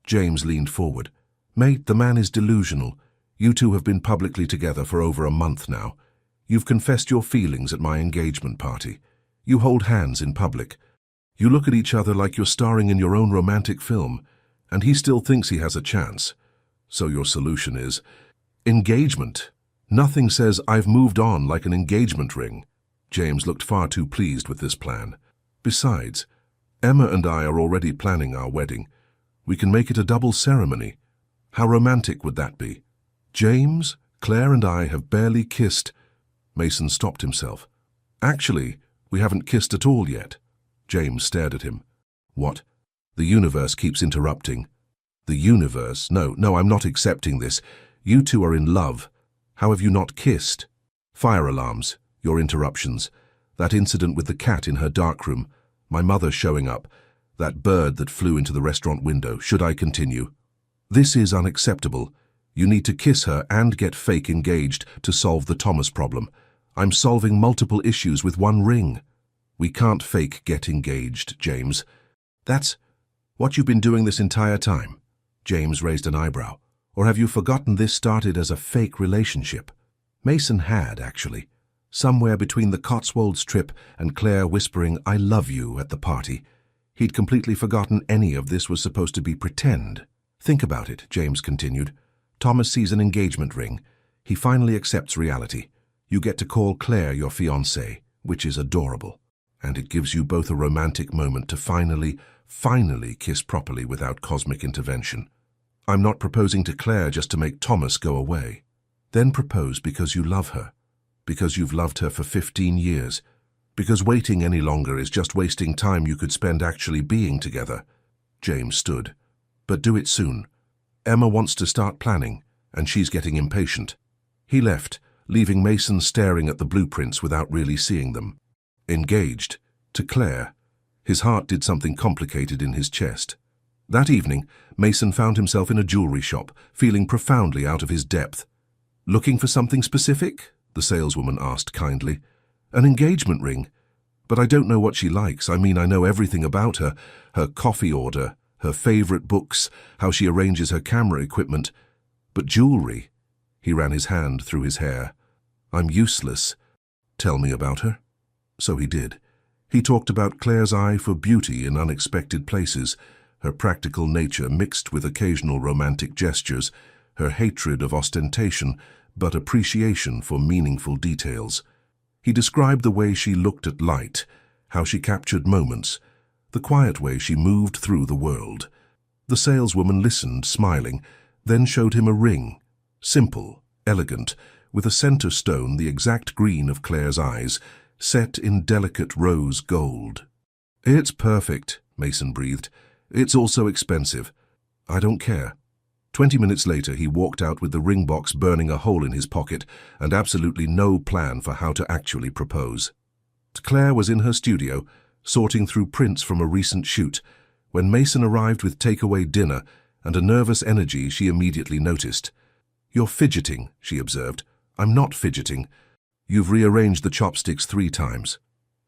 James leaned forward. "Mate, the man is delusional. You two have been publicly together for over a month now. You've confessed your feelings at my engagement party. You hold hands in public. You look at each other like you're starring in your own romantic film, and he still thinks he has a chance. So your solution is engagement. Nothing says I've moved on like an engagement ring." James looked far too pleased with this plan. "Besides, Emma and I are already planning our wedding. We can make it a double ceremony. How romantic would that be? James, Claire and I have barely kissed." Mason stopped himself. "Actually, we haven't kissed at all yet." James stared at him. "What? The universe keeps interrupting." "The universe? No, I'm not accepting this. You two are in love. How have you not kissed?" "Fire alarms, your interruptions, that incident with the cat in her darkroom, my mother showing up, that bird that flew into the restaurant window. Should I continue?" "This is unacceptable. You need to kiss her and get fake engaged to solve the Thomas problem. I'm solving multiple issues with one ring." "We can't fake get engaged, James." "That's what you've been doing this entire time." James raised an eyebrow. "Or have you forgotten this started as a fake relationship?" Mason had, actually. Somewhere between the Cotswolds trip and Claire whispering, "I love you," at the party. He'd completely forgotten any of this was supposed to be pretend. "Think about it," James continued. "Thomas sees an engagement ring. He finally accepts reality. You get to call Claire your fiancée, which is adorable. And it gives you both a romantic moment to finally kiss properly without cosmic intervention. I'm not proposing to Claire just to make Thomas go away. Then propose because you love her. Because you've loved her for 15 years. Because waiting any longer is just wasting time you could spend actually being together." James stood. "But do it soon. Emma wants to start planning, and she's getting impatient." He left, leaving Mason staring at the blueprints without really seeing them. Engaged to Claire. His heart did something complicated in his chest. That evening, Mason found himself in a jewelry shop, feeling profoundly out of his depth. "Looking for something specific?" the saleswoman asked kindly. "An engagement ring. But I don't know what she likes. I mean, I know everything about her. Her coffee order, her favorite books, how she arranges her camera equipment. But jewelry." He ran his hand through his hair. "I'm useless." "Tell me about her." So he did. He talked about Claire's eye for beauty in unexpected places, her practical nature mixed with occasional romantic gestures, her hatred of ostentation, but appreciation for meaningful details. He described the way she looked at light, how she captured moments, the quiet way she moved through the world. The saleswoman listened, smiling, then showed him a ring, simple, elegant, with a center stone the exact green of Claire's eyes, set in delicate rose gold. "It's perfect," Mason breathed. "It's also expensive. I don't care." 20 minutes later, he walked out with the ring box burning a hole in his pocket and absolutely no plan for how to actually propose. Claire was in her studio, sorting through prints from a recent shoot, when Mason arrived with takeaway dinner and a nervous energy she immediately noticed. "You're fidgeting," she observed. "I'm not fidgeting. You've rearranged the chopsticks 3 times.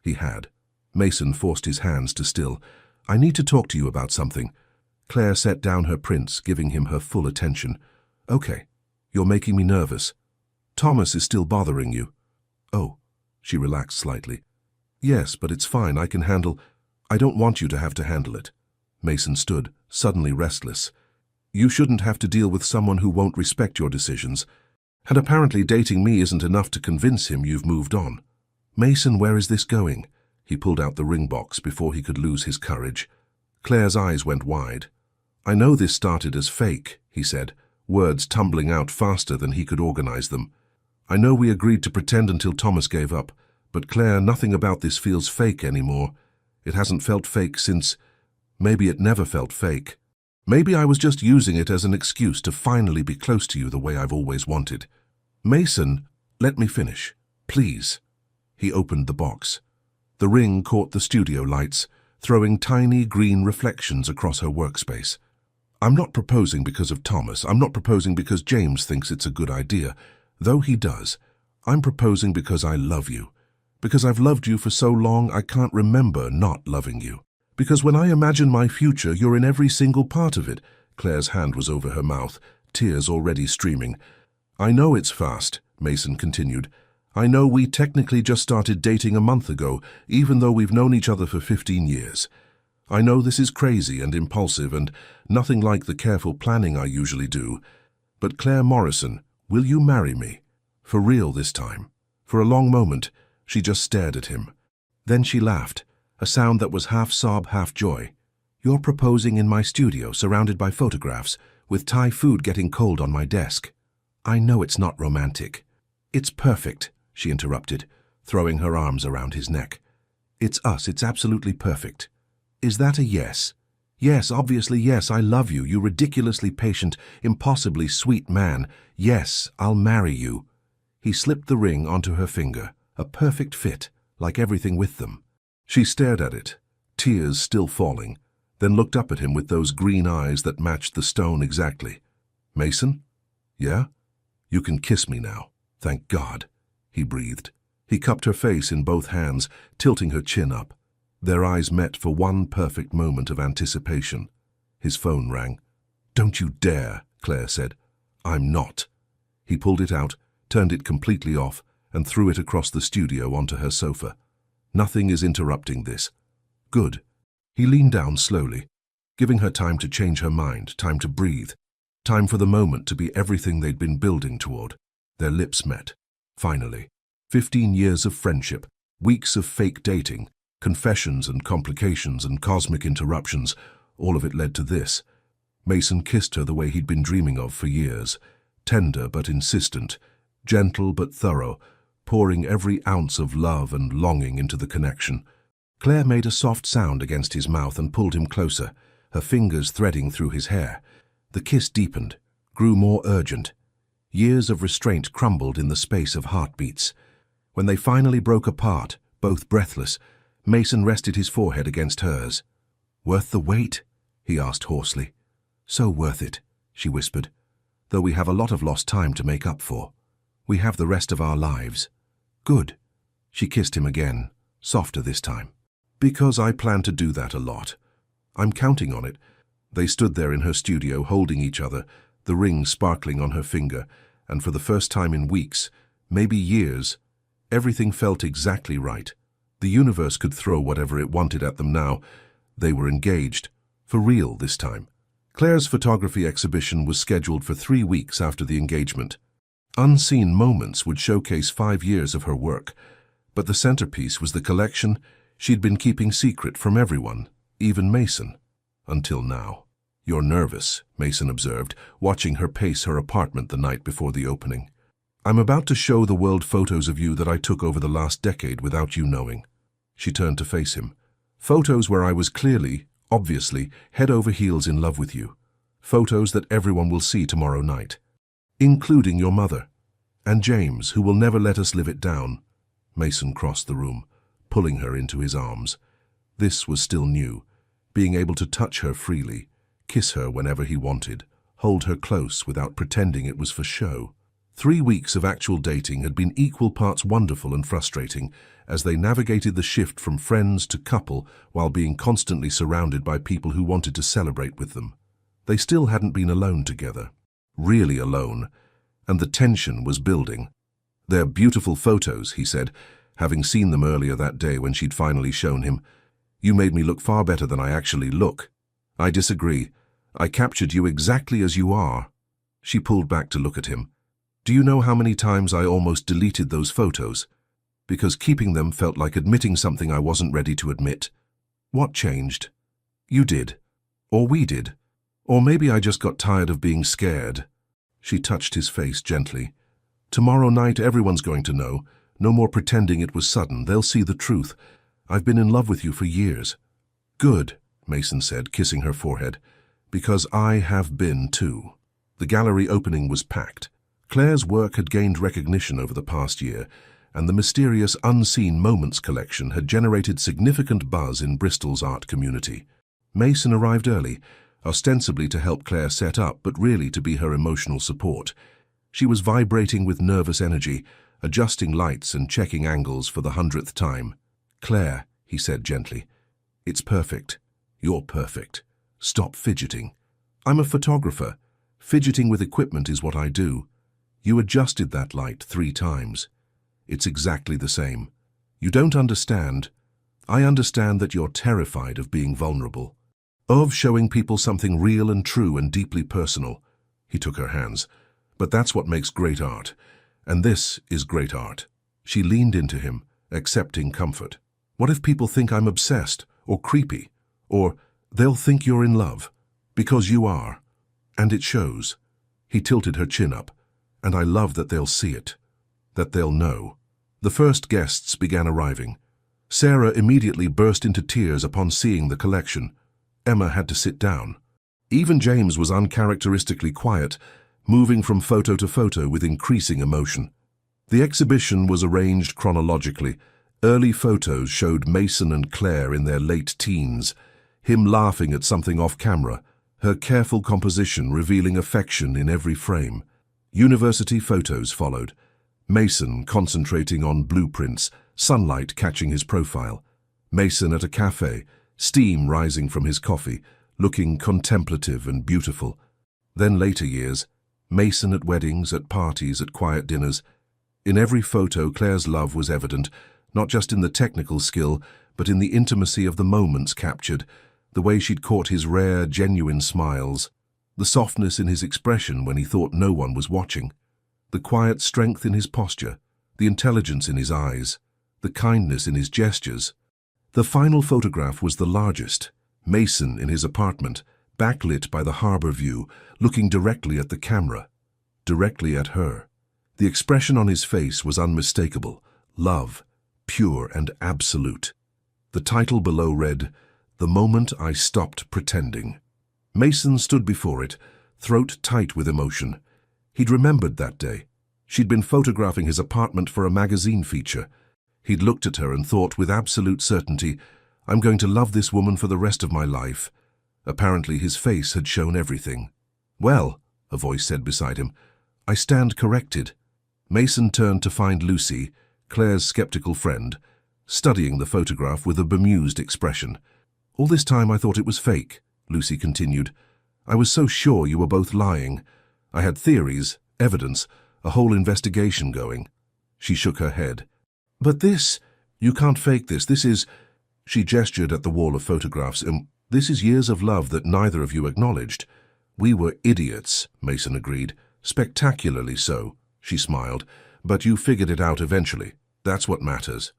He had. Mason forced his hands to still. "I need to talk to you about something." Claire set down her prints, giving him her full attention. "Okay, you're making me nervous. Thomas is still bothering you." "Oh," she relaxed slightly. "Yes, but it's fine, I can handle—" I don't want you to have to handle it. Mason stood, suddenly restless. You shouldn't have to deal with someone who won't respect your decisions. And apparently dating me isn't enough to convince him you've moved on. Mason, where is this going? He pulled out the ring box before he could lose his courage. Claire's eyes went wide. I know this started as fake, he said, words tumbling out faster than he could organize them. I know we agreed to pretend until Thomas gave up, but Claire, nothing about this feels fake anymore. It hasn't felt fake since... Maybe it never felt fake. Maybe I was just using it as an excuse to finally be close to you the way I've always wanted. Mason, let me finish, please. He opened the box. The ring caught the studio lights, throwing tiny green reflections across her workspace. I'm not proposing because of Thomas. I'm not proposing because James thinks it's a good idea, though he does. I'm proposing because I love you. Because I've loved you for so long I can't remember not loving you. Because when I imagine my future, you're in every single part of it. Claire's hand was over her mouth, tears already streaming. I know it's fast, Mason continued. I know we technically just started dating a month ago, even though we've known each other for 15 years. I know this is crazy and impulsive and nothing like the careful planning I usually do. But Claire Morrison, will you marry me? For real this time. For a long moment, she just stared at him. Then she laughed, a sound that was half sob, half joy. You're proposing in my studio, surrounded by photographs, with Thai food getting cold on my desk. I know it's not romantic. It's perfect, she interrupted, throwing her arms around his neck. It's us, it's absolutely perfect. Is that a yes? Yes, obviously yes, I love you, you ridiculously patient, impossibly sweet man. Yes, I'll marry you. He slipped the ring onto her finger, a perfect fit, like everything with them. She stared at it, tears still falling, then looked up at him with those green eyes that matched the stone exactly. Mason? Yeah? You can kiss me now, thank God, he breathed. He cupped her face in both hands, tilting her chin up. Their eyes met for one perfect moment of anticipation. His phone rang. Don't you dare, Claire said. I'm not. He pulled it out, turned it completely off, and threw it across the studio onto her sofa. Nothing is interrupting this. Good. He leaned down slowly, giving her time to change her mind, time to breathe, time for the moment to be everything they'd been building toward. Their lips met. Finally. 15 years of friendship, weeks of fake dating, confessions and complications and cosmic interruptions, all of it led to this. Mason kissed her the way he'd been dreaming of for years, tender but insistent, gentle but thorough, pouring every ounce of love and longing into the connection. Claire made a soft sound against his mouth and pulled him closer, her fingers threading through his hair. The kiss deepened, grew more urgent. Years of restraint crumbled in the space of heartbeats. When they finally broke apart, both breathless, Mason rested his forehead against hers. Worth the wait? He asked hoarsely. So worth it, she whispered, though we have a lot of lost time to make up for. We have the rest of our lives. Good. She kissed him again, softer this time. Because I plan to do that a lot. I'm counting on it. They stood there in her studio, holding each other, the ring sparkling on her finger, and for the first time in weeks, maybe years, everything felt exactly right. The universe could throw whatever it wanted at them now. They were engaged, for real this time. Claire's photography exhibition was scheduled for 3 weeks after the engagement. Unseen Moments would showcase 5 years of her work, but the centerpiece was the collection she'd been keeping secret from everyone, even Mason, until now. You're nervous, Mason observed, watching her pace her apartment the night before the opening. I'm about to show the world photos of you that I took over the last decade without you knowing. She turned to face him. Photos where I was clearly, obviously, head over heels in love with you. Photos that everyone will see tomorrow night. Including your mother. And James, who will never let us live it down. Mason crossed the room, pulling her into his arms. This was still new, being able to touch her freely, kiss her whenever he wanted, hold her close without pretending it was for show. 3 weeks of actual dating had been equal parts wonderful and frustrating as they navigated the shift from friends to couple while being constantly surrounded by people who wanted to celebrate with them. They still hadn't been alone together, really alone, and the tension was building. They're beautiful photos, he said, having seen them earlier that day when she'd finally shown him. You made me look far better than I actually look. I disagree. I captured you exactly as you are. She pulled back to look at him. Do you know how many times I almost deleted those photos? Because keeping them felt like admitting something I wasn't ready to admit. What changed? You did. Or we did. Or maybe I just got tired of being scared. She touched his face gently. Tomorrow night everyone's going to know. No more pretending it was sudden. They'll see the truth. I've been in love with you for years. Good, Mason said, kissing her forehead. Because I have been too. The gallery opening was packed. Claire's work had gained recognition over the past year, and the mysterious Unseen Moments collection had generated significant buzz in Bristol's art community. Mason arrived early, ostensibly to help Claire set up, but really to be her emotional support. She was vibrating with nervous energy, adjusting lights and checking angles for the 100th time. Claire, he said gently, it's perfect. You're perfect. Stop fidgeting. I'm a photographer. Fidgeting with equipment is what I do. You adjusted that light 3 times. It's exactly the same. You don't understand. I understand that you're terrified of being vulnerable, of showing people something real and true and deeply personal. He took her hands. But that's what makes great art. And this is great art. She leaned into him, accepting comfort. What if people think I'm obsessed or creepy? Or they'll think you're in love. Because you are. And it shows. He tilted her chin up. And I love that they'll see it. That they'll know. The first guests began arriving. Sarah immediately burst into tears upon seeing the collection. Emma had to sit down. Even James was uncharacteristically quiet, moving from photo to photo with increasing emotion. The exhibition was arranged chronologically. Early photos showed Mason and Claire in their late teens, him laughing at something off camera, her careful composition revealing affection in every frame. University photos followed. Mason concentrating on blueprints, sunlight catching his profile. Mason at a cafe, steam rising from his coffee, looking contemplative and beautiful. Then later years, Mason at weddings, at parties, at quiet dinners. In every photo, Claire's love was evident, not just in the technical skill, but in the intimacy of the moments captured, the way she'd caught his rare, genuine smiles, the softness in his expression when he thought no one was watching, the quiet strength in his posture, the intelligence in his eyes, the kindness in his gestures. The final photograph was the largest, Mason in his apartment, backlit by the harbor view, looking directly at the camera, directly at her. The expression on his face was unmistakable, love, pure and absolute. The title below read, "The Moment I Stopped Pretending." Mason stood before it, throat tight with emotion. He'd remembered that day. She'd been photographing his apartment for a magazine feature. He'd looked at her and thought with absolute certainty, I'm going to love this woman for the rest of my life. Apparently his face had shown everything. Well, a voice said beside him, I stand corrected. Mason turned to find Lucy, Claire's skeptical friend, studying the photograph with a bemused expression. All this time I thought it was fake, Lucy continued. I was so sure you were both lying. I had theories, evidence, a whole investigation going. She shook her head. But this, you can't fake this. This is, she gestured at the wall of photographs, this is years of love that neither of you acknowledged. We were idiots, Mason agreed. Spectacularly so, she smiled. But you figured it out eventually. That's what matters.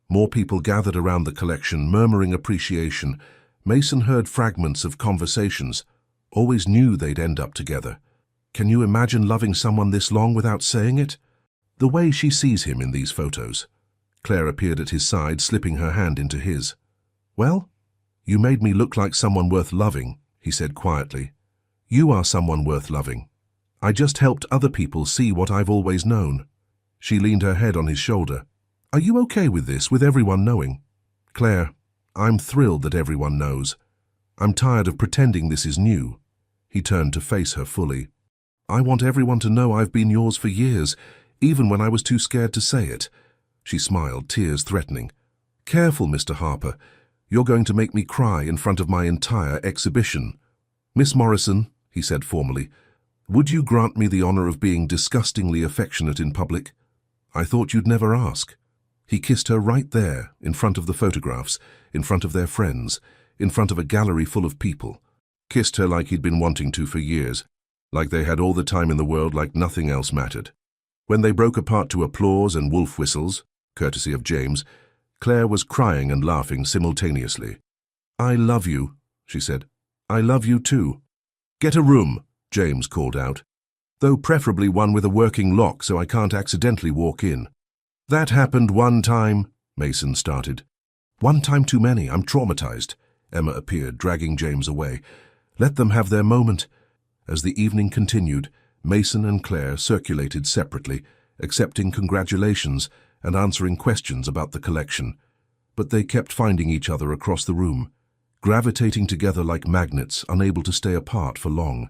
More people gathered around the collection, murmuring appreciation. Mason heard fragments of conversations. Always knew they'd end up together. Can you imagine loving someone this long without saying it? The way she sees him in these photos. Claire appeared at his side, slipping her hand into his. Well, you made me look like someone worth loving, he said quietly. You are someone worth loving. I just helped other people see what I've always known. She leaned her head on his shoulder. Are you okay with this, with everyone knowing? Claire, I'm thrilled that everyone knows. I'm tired of pretending this is new. He turned to face her fully. I want everyone to know I've been yours for years, even when I was too scared to say it. She smiled, tears threatening. Careful, Mr. Harper. You're going to make me cry in front of my entire exhibition. Miss Morrison, he said formally, would you grant me the honor of being disgustingly affectionate in public? I thought you'd never ask. He kissed her right there, in front of the photographs, in front of their friends, in front of a gallery full of people. Kissed her like he'd been wanting to for years, like they had all the time in the world, like nothing else mattered. When they broke apart to applause and wolf whistles, courtesy of James, Claire was crying and laughing simultaneously. "I love you," she said. "I love you too." "Get a room," James called out. "Though preferably one with a working lock so I can't accidentally walk in." "That happened one time," Mason started. "One time too many. I'm traumatized." Emma appeared, dragging James away. "Let them have their moment." As the evening continued, Mason and Claire circulated separately, accepting congratulations and answering questions about the collection. But they kept finding each other across the room, gravitating together like magnets, unable to stay apart for long.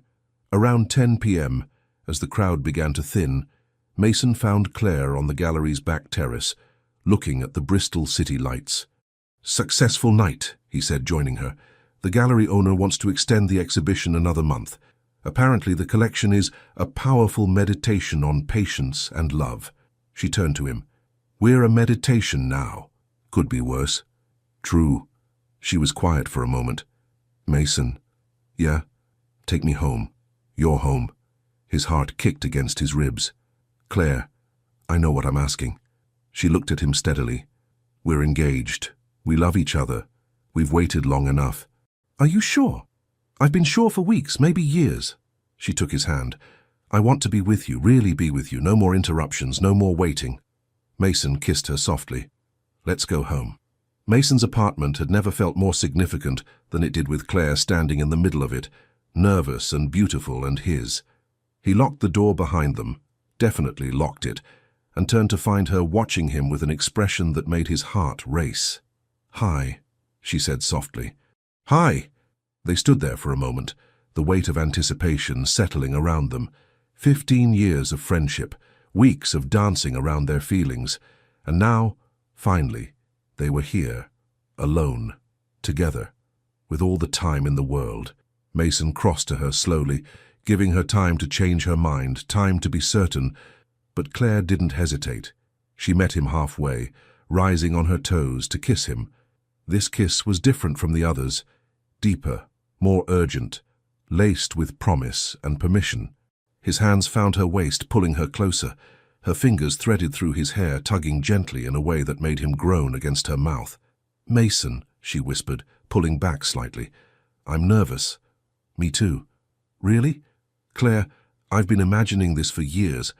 Around 10 p.m., as the crowd began to thin, Mason found Claire on the gallery's back terrace, looking at the Bristol city lights. "Successful night," he said, joining her. "The gallery owner wants to extend the exhibition another month. Apparently the collection is a powerful meditation on patience and love." She turned to him. "We're a meditation now. Could be worse." "True." She was quiet for a moment. "Mason." "Yeah? Take me home. Your home." His heart kicked against his ribs. "Claire, I know what I'm asking." She looked at him steadily. "We're engaged. We love each other. We've waited long enough." "Are you sure?" "I've been sure for weeks, maybe years." She took his hand. "I want to be with you, really be with you. No more interruptions, no more waiting." Mason kissed her softly. "Let's go home." Mason's apartment had never felt more significant than it did with Claire standing in the middle of it, nervous and beautiful and his. He locked the door behind them, definitely locked it, and turned to find her watching him with an expression that made his heart race. "Hi," she said softly. "Hi." They stood there for a moment, the weight of anticipation settling around them. 15 years of friendship, weeks of dancing around their feelings, and now, finally, they were here, alone, together, with all the time in the world. Mason crossed to her slowly, giving her time to change her mind, time to be certain, but Claire didn't hesitate. She met him halfway, rising on her toes to kiss him. This kiss was different from the others, deeper, more urgent, laced with promise and permission. His hands found her waist, pulling her closer. Her fingers threaded through his hair, tugging gently in a way that made him groan against her mouth. "Mason," she whispered, pulling back slightly. "I'm nervous." "Me too." "Really?" "Claire, I've been imagining this for years.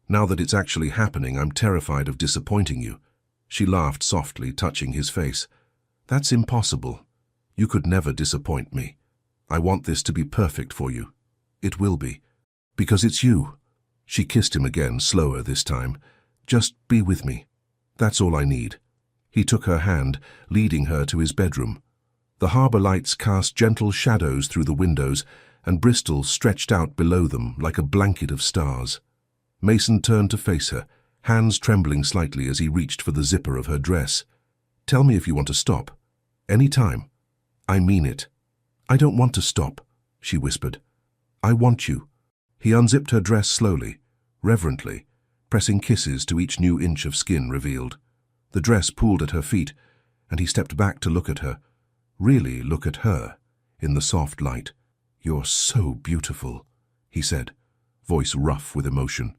Now that it's actually happening, I'm terrified of disappointing you." She laughed softly, touching his face. "That's impossible. You could never disappoint me. I want this to be perfect for you. It will be. Because it's you." She kissed him again, slower this time. "Just be with me. That's all I need." He took her hand, leading her to his bedroom. The harbour lights cast gentle shadows through the windows, and Bristol stretched out below them like a blanket of stars. Mason turned to face her, hands trembling slightly as he reached for the zipper of her dress. "Tell me if you want to stop. Any time." "I mean it." "I don't want to stop," she whispered. "I want you." He unzipped her dress slowly, reverently, pressing kisses to each new inch of skin revealed. The dress pooled at her feet, and he stepped back to look at her, really look at her, in the soft light. "You're so beautiful," he said, voice rough with emotion.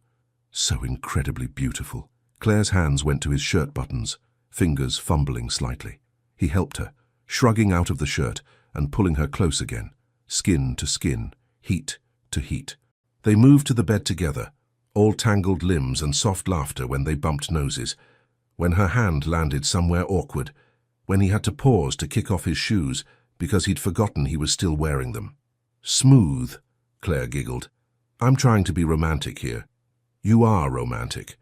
"So incredibly beautiful." Claire's hands went to his shirt buttons, fingers fumbling slightly. He helped her, shrugging out of the shirt and pulling her close again, skin to skin, heat to heat. They moved to the bed together, all tangled limbs and soft laughter when they bumped noses, when her hand landed somewhere awkward, when he had to pause to kick off his shoes because he'd forgotten he was still wearing them. "Smooth," Claire giggled. "I'm trying to be romantic here." "You are romantic.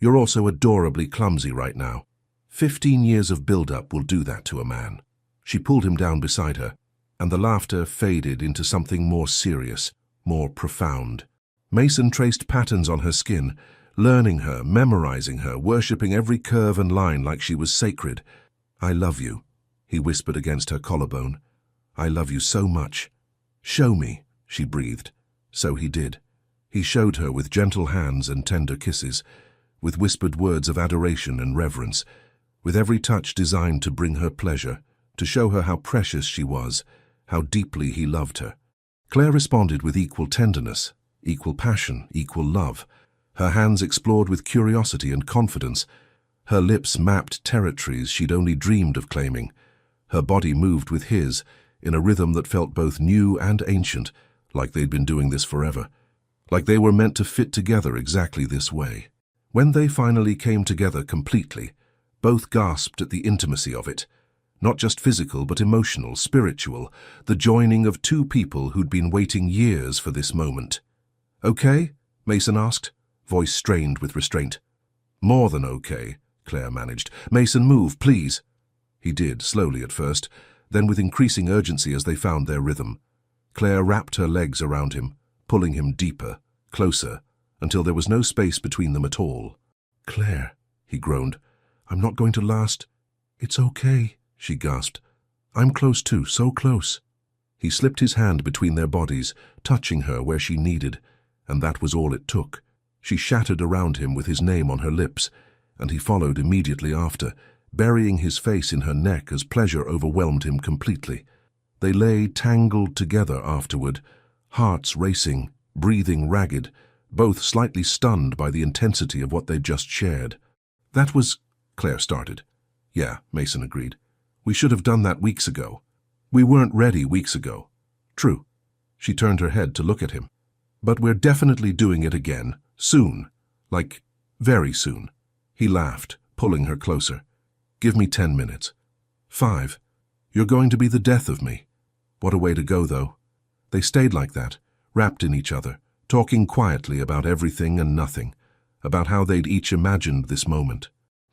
You're also adorably clumsy right now. 15 years of build-up will do that to a man." She pulled him down beside her, and the laughter faded into something more serious, more profound. Mason traced patterns on her skin, learning her, memorizing her, worshipping every curve and line like she was sacred. "I love you," he whispered against her collarbone. "I love you so much." "Show me," she breathed. So he did. He showed her with gentle hands and tender kisses. with whispered words of adoration and reverence, with every touch designed to bring her pleasure, to show her how precious she was, how deeply he loved her. Claire responded with equal tenderness, equal passion, equal love. Her hands explored with curiosity and confidence. Her lips mapped territories she'd only dreamed of claiming. Her body moved with his, in a rhythm that felt both new and ancient, like they'd been doing this forever, like they were meant to fit together exactly this way. When they finally came together completely, both gasped at the intimacy of it. Not just physical, but emotional, spiritual, the joining of two people who'd been waiting years for this moment. "Okay?" Mason asked, voice strained with restraint. "More than okay," Claire managed. "Mason, move, please." He did, slowly at first, then with increasing urgency as they found their rhythm. Claire wrapped her legs around him, pulling him deeper, closer, until there was no space between them at all. "Claire," he groaned, "I'm not going to last." "It's okay," she gasped. "I'm close too, so close." He slipped his hand between their bodies, touching her where she needed, and that was all it took. She shattered around him with his name on her lips, and he followed immediately after, burying his face in her neck as pleasure overwhelmed him completely. They lay tangled together afterward, hearts racing, breathing ragged, both slightly stunned by the intensity of what they'd just shared. "That was—" Claire started. "Yeah," Mason agreed. "We should have done that weeks ago. We weren't ready weeks ago." "True." She turned her head to look at him. "But we're definitely doing it again, soon. Like, very soon." He laughed, pulling her closer. "Give me 10 minutes. 5. You're going to be the death of me." What a way to go, though. They stayed like that, wrapped in each other, talking quietly about everything and nothing, about how they'd each imagined this moment,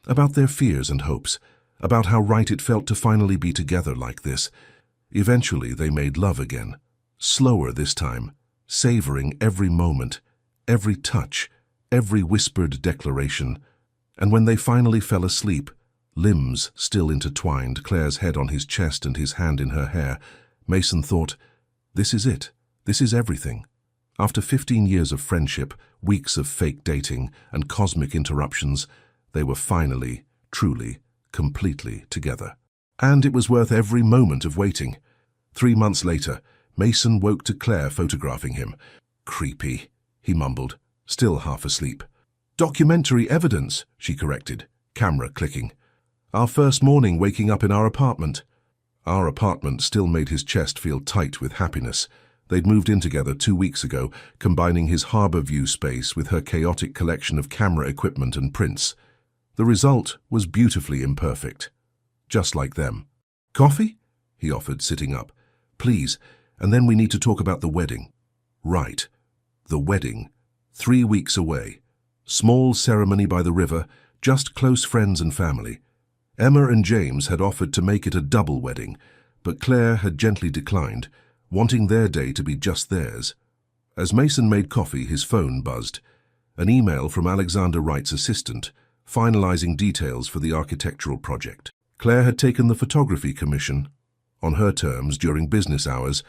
about their fears and hopes, about how right it felt to finally be together like this. Eventually they made love again, slower this time, savoring every moment, every touch, every whispered declaration. And when they finally fell asleep, limbs still intertwined, Claire's head on his chest and his hand in her hair, Mason thought, "This is it. This is everything." After 15 years of friendship, weeks of fake dating, and cosmic interruptions, they were finally, truly, completely together. And it was worth every moment of waiting. 3 months later, Mason woke to Claire photographing him. "Creepy," he mumbled, still half asleep. "Documentary evidence," she corrected, camera clicking. "Our first morning waking up in our apartment." Our apartment still made his chest feel tight with happiness. They'd moved in together 2 weeks ago, combining his harbor view space with her chaotic collection of camera equipment and prints. The result was beautifully imperfect. Just like them. "Coffee?" he offered, sitting up. "Please, and then we need to talk about the wedding." Right. The wedding. 3 weeks away. Small ceremony by the river, just close friends and family. Emma and James had offered to make it a double wedding, but Claire had gently declined, wanting their day to be just theirs. As Mason made coffee, his phone buzzed. An email from Alexander Wright's assistant, finalizing details for the architectural project. Claire had taken the photography commission, on her terms during business hours,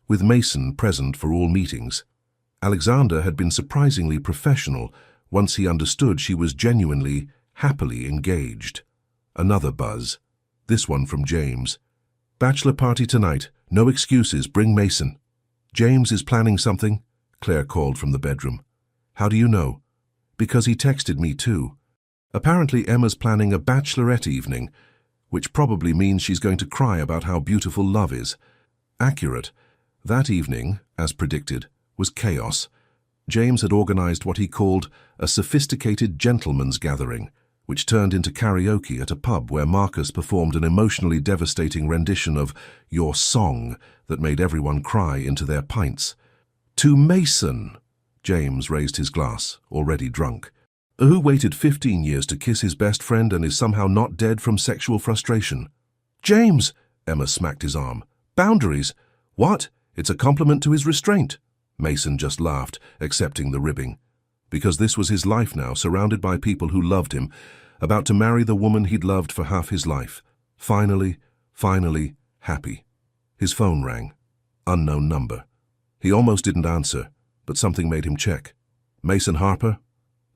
with Mason present for all meetings. Alexander had been surprisingly professional once he understood she was genuinely, happily engaged. Another buzz, this one from James. "Bachelor party tonight, no excuses, bring Mason." "James is planning something," Claire called from the bedroom. "How do you know?" "Because he texted me too. Apparently Emma's planning a bachelorette evening, which probably means she's going to cry about how beautiful love is." Accurate. That evening, as predicted, was chaos. James had organized what he called a sophisticated gentleman's gathering, which turned into karaoke at a pub where Marcus performed an emotionally devastating rendition of Your Song that made everyone cry into their pints. "To Mason!" James raised his glass, already drunk. "Who waited 15 years to kiss his best friend and is somehow not dead from sexual frustration." "James!" Emma smacked his arm. "Boundaries! What? It's a compliment to his restraint." Mason just laughed, accepting the ribbing. Because this was his life now, surrounded by people who loved him, about to marry the woman he'd loved for half his life. Finally, happy. His phone rang. Unknown number. He almost didn't answer, but something made him check. "Mason Harper?"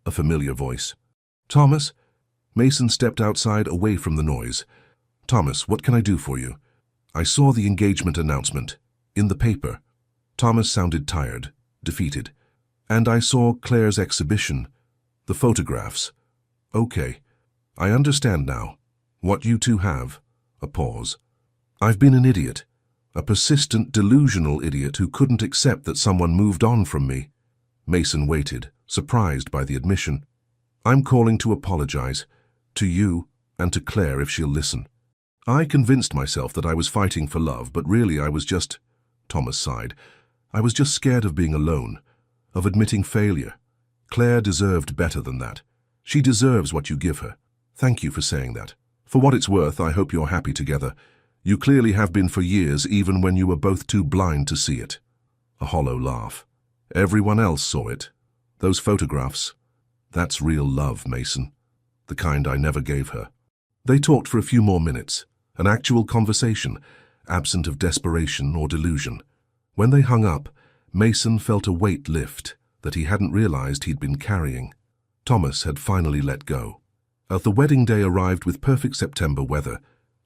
A familiar voice. Thomas? Mason stepped outside away from the noise. Thomas, what can I do for you? I saw the engagement announcement. In the paper. Thomas sounded tired, defeated. And I saw Claire's exhibition. The photographs. Okay. I understand now. What you two have. A pause. I've been an idiot. A persistent, delusional idiot who couldn't accept that someone moved on from me. Mason waited, surprised by the admission. I'm calling to apologize. To you and to Claire if she'll listen. I convinced myself that I was fighting for love, but really I was just... Thomas sighed. I was just scared of being alone, of admitting failure. Claire deserved better than that. She deserves what you give her. Thank you for saying that. For what it's worth, I hope you're happy together. You clearly have been for years, even when you were both too blind to see it. A hollow laugh. Everyone else saw it. Those photographs. That's real love, Mason. The kind I never gave her. They talked for a few more minutes. An actual conversation, absent of desperation or delusion. When they hung up, Mason felt a weight lift that he hadn't realized he'd been carrying. Thomas had finally let go. The wedding day arrived with perfect September weather.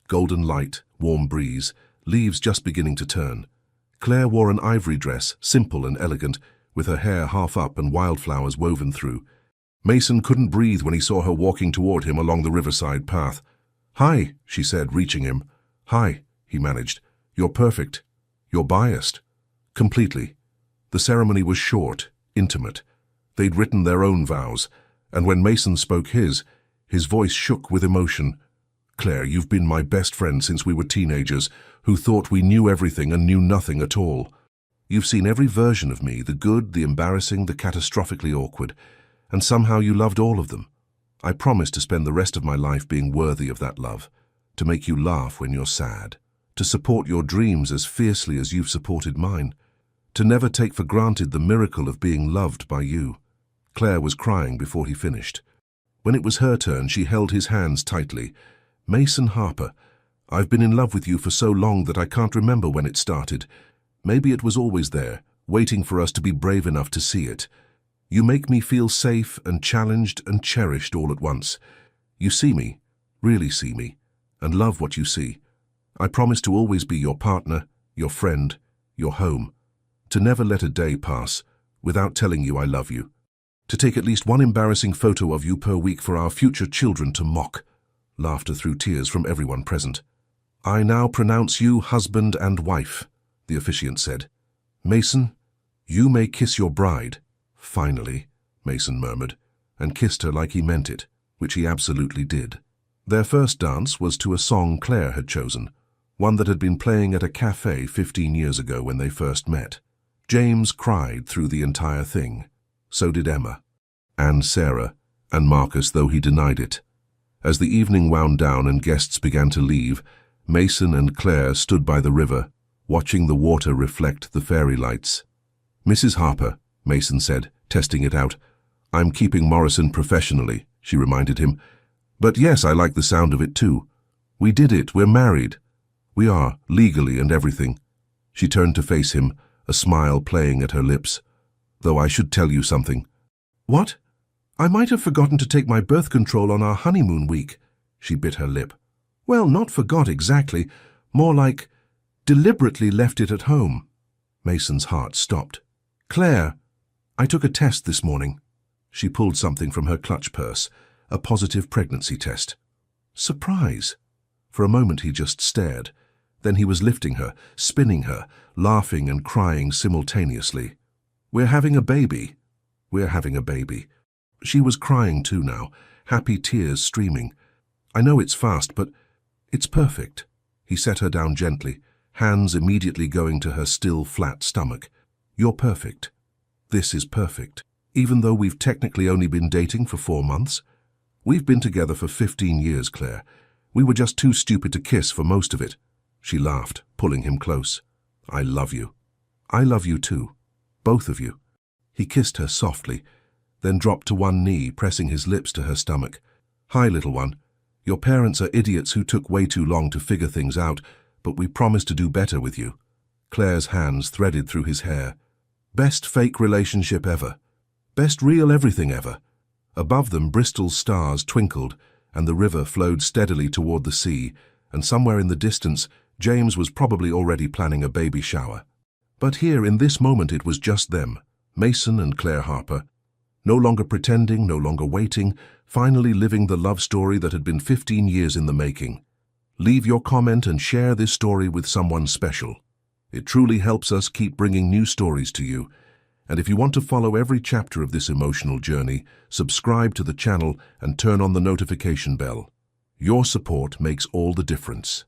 Golden light, warm breeze, leaves just beginning to turn. Claire wore an ivory dress, simple and elegant, with her hair half up and wildflowers woven through. Mason couldn't breathe when he saw her walking toward him along the riverside path. Hi, she said, reaching him. Hi, he managed. You're perfect. You're biased. Completely. The ceremony was short, intimate. They'd written their own vows, and when Mason spoke his voice shook with emotion. Claire, you've been my best friend since we were teenagers, who thought we knew everything and knew nothing at all. You've seen every version of me, the good, the embarrassing, the catastrophically awkward, and somehow you loved all of them. I promise to spend the rest of my life being worthy of that love, to make you laugh when you're sad, to support your dreams as fiercely as you've supported mine, to never take for granted the miracle of being loved by you. Claire was crying before he finished. When it was her turn, she held his hands tightly. Mason Harper, I've been in love with you for so long that I can't remember when it started. Maybe it was always there, waiting for us to be brave enough to see it. You make me feel safe and challenged and cherished all at once. You see me, really see me, and love what you see. I promise to always be your partner, your friend, your home. To never let a day pass without telling you I love you. To take at least one embarrassing photo of you per week for our future children to mock. Laughter through tears from everyone present. I now pronounce you husband and wife, the officiant said. Mason, you may kiss your bride. Finally, Mason murmured, and kissed her like he meant it, which he absolutely did. Their first dance was to a song Claire had chosen, one that had been playing at a cafe 15 years ago when they first met. James cried through the entire thing. So did Emma, and Sarah, and Marcus, though he denied it. As the evening wound down and guests began to leave, Mason and Claire stood by the river, watching the water reflect the fairy lights. Mrs. Harper, Mason said, testing it out. I'm keeping Morrison professionally, she reminded him. But yes, I like the sound of it too. We did it, we're married. We are, legally and everything. She turned to face him, a smile playing at her lips. Though I should tell you something. What? I might have forgotten to take my birth control on our honeymoon week. She bit her lip. Well, not forgot exactly. More like deliberately left it at home. Mason's heart stopped. Claire, I took a test this morning. She pulled something from her clutch purse, a positive pregnancy test. Surprise. For a moment he just stared. Then he was lifting her, spinning her, laughing and crying simultaneously. We're having a baby. We're having a baby. She was crying too now, happy tears streaming. I know it's fast, but it's perfect. He set her down gently, hands immediately going to her still flat stomach. You're perfect. This is perfect. Even though we've technically only been dating for 4 months. We've been together for 15 years, Claire. We were just too stupid to kiss for most of it. She laughed, pulling him close. I love you. I love you too. Both of you. He kissed her softly, then dropped to one knee, pressing his lips to her stomach. Hi, little one. Your parents are idiots who took way too long to figure things out, but we promise to do better with you. Claire's hands threaded through his hair. Best fake relationship ever. Best real everything ever. Above them, Bristol's stars twinkled, and the river flowed steadily toward the sea, and somewhere in the distance, James was probably already planning a baby shower. But here, in this moment, it was just them, Mason and Claire Harper, no longer pretending, no longer waiting, finally living the love story that had been 15 years in the making. Leave your comment and share this story with someone special. It truly helps us keep bringing new stories to you. And if you want to follow every chapter of this emotional journey, subscribe to the channel and turn on the notification bell. Your support makes all the difference.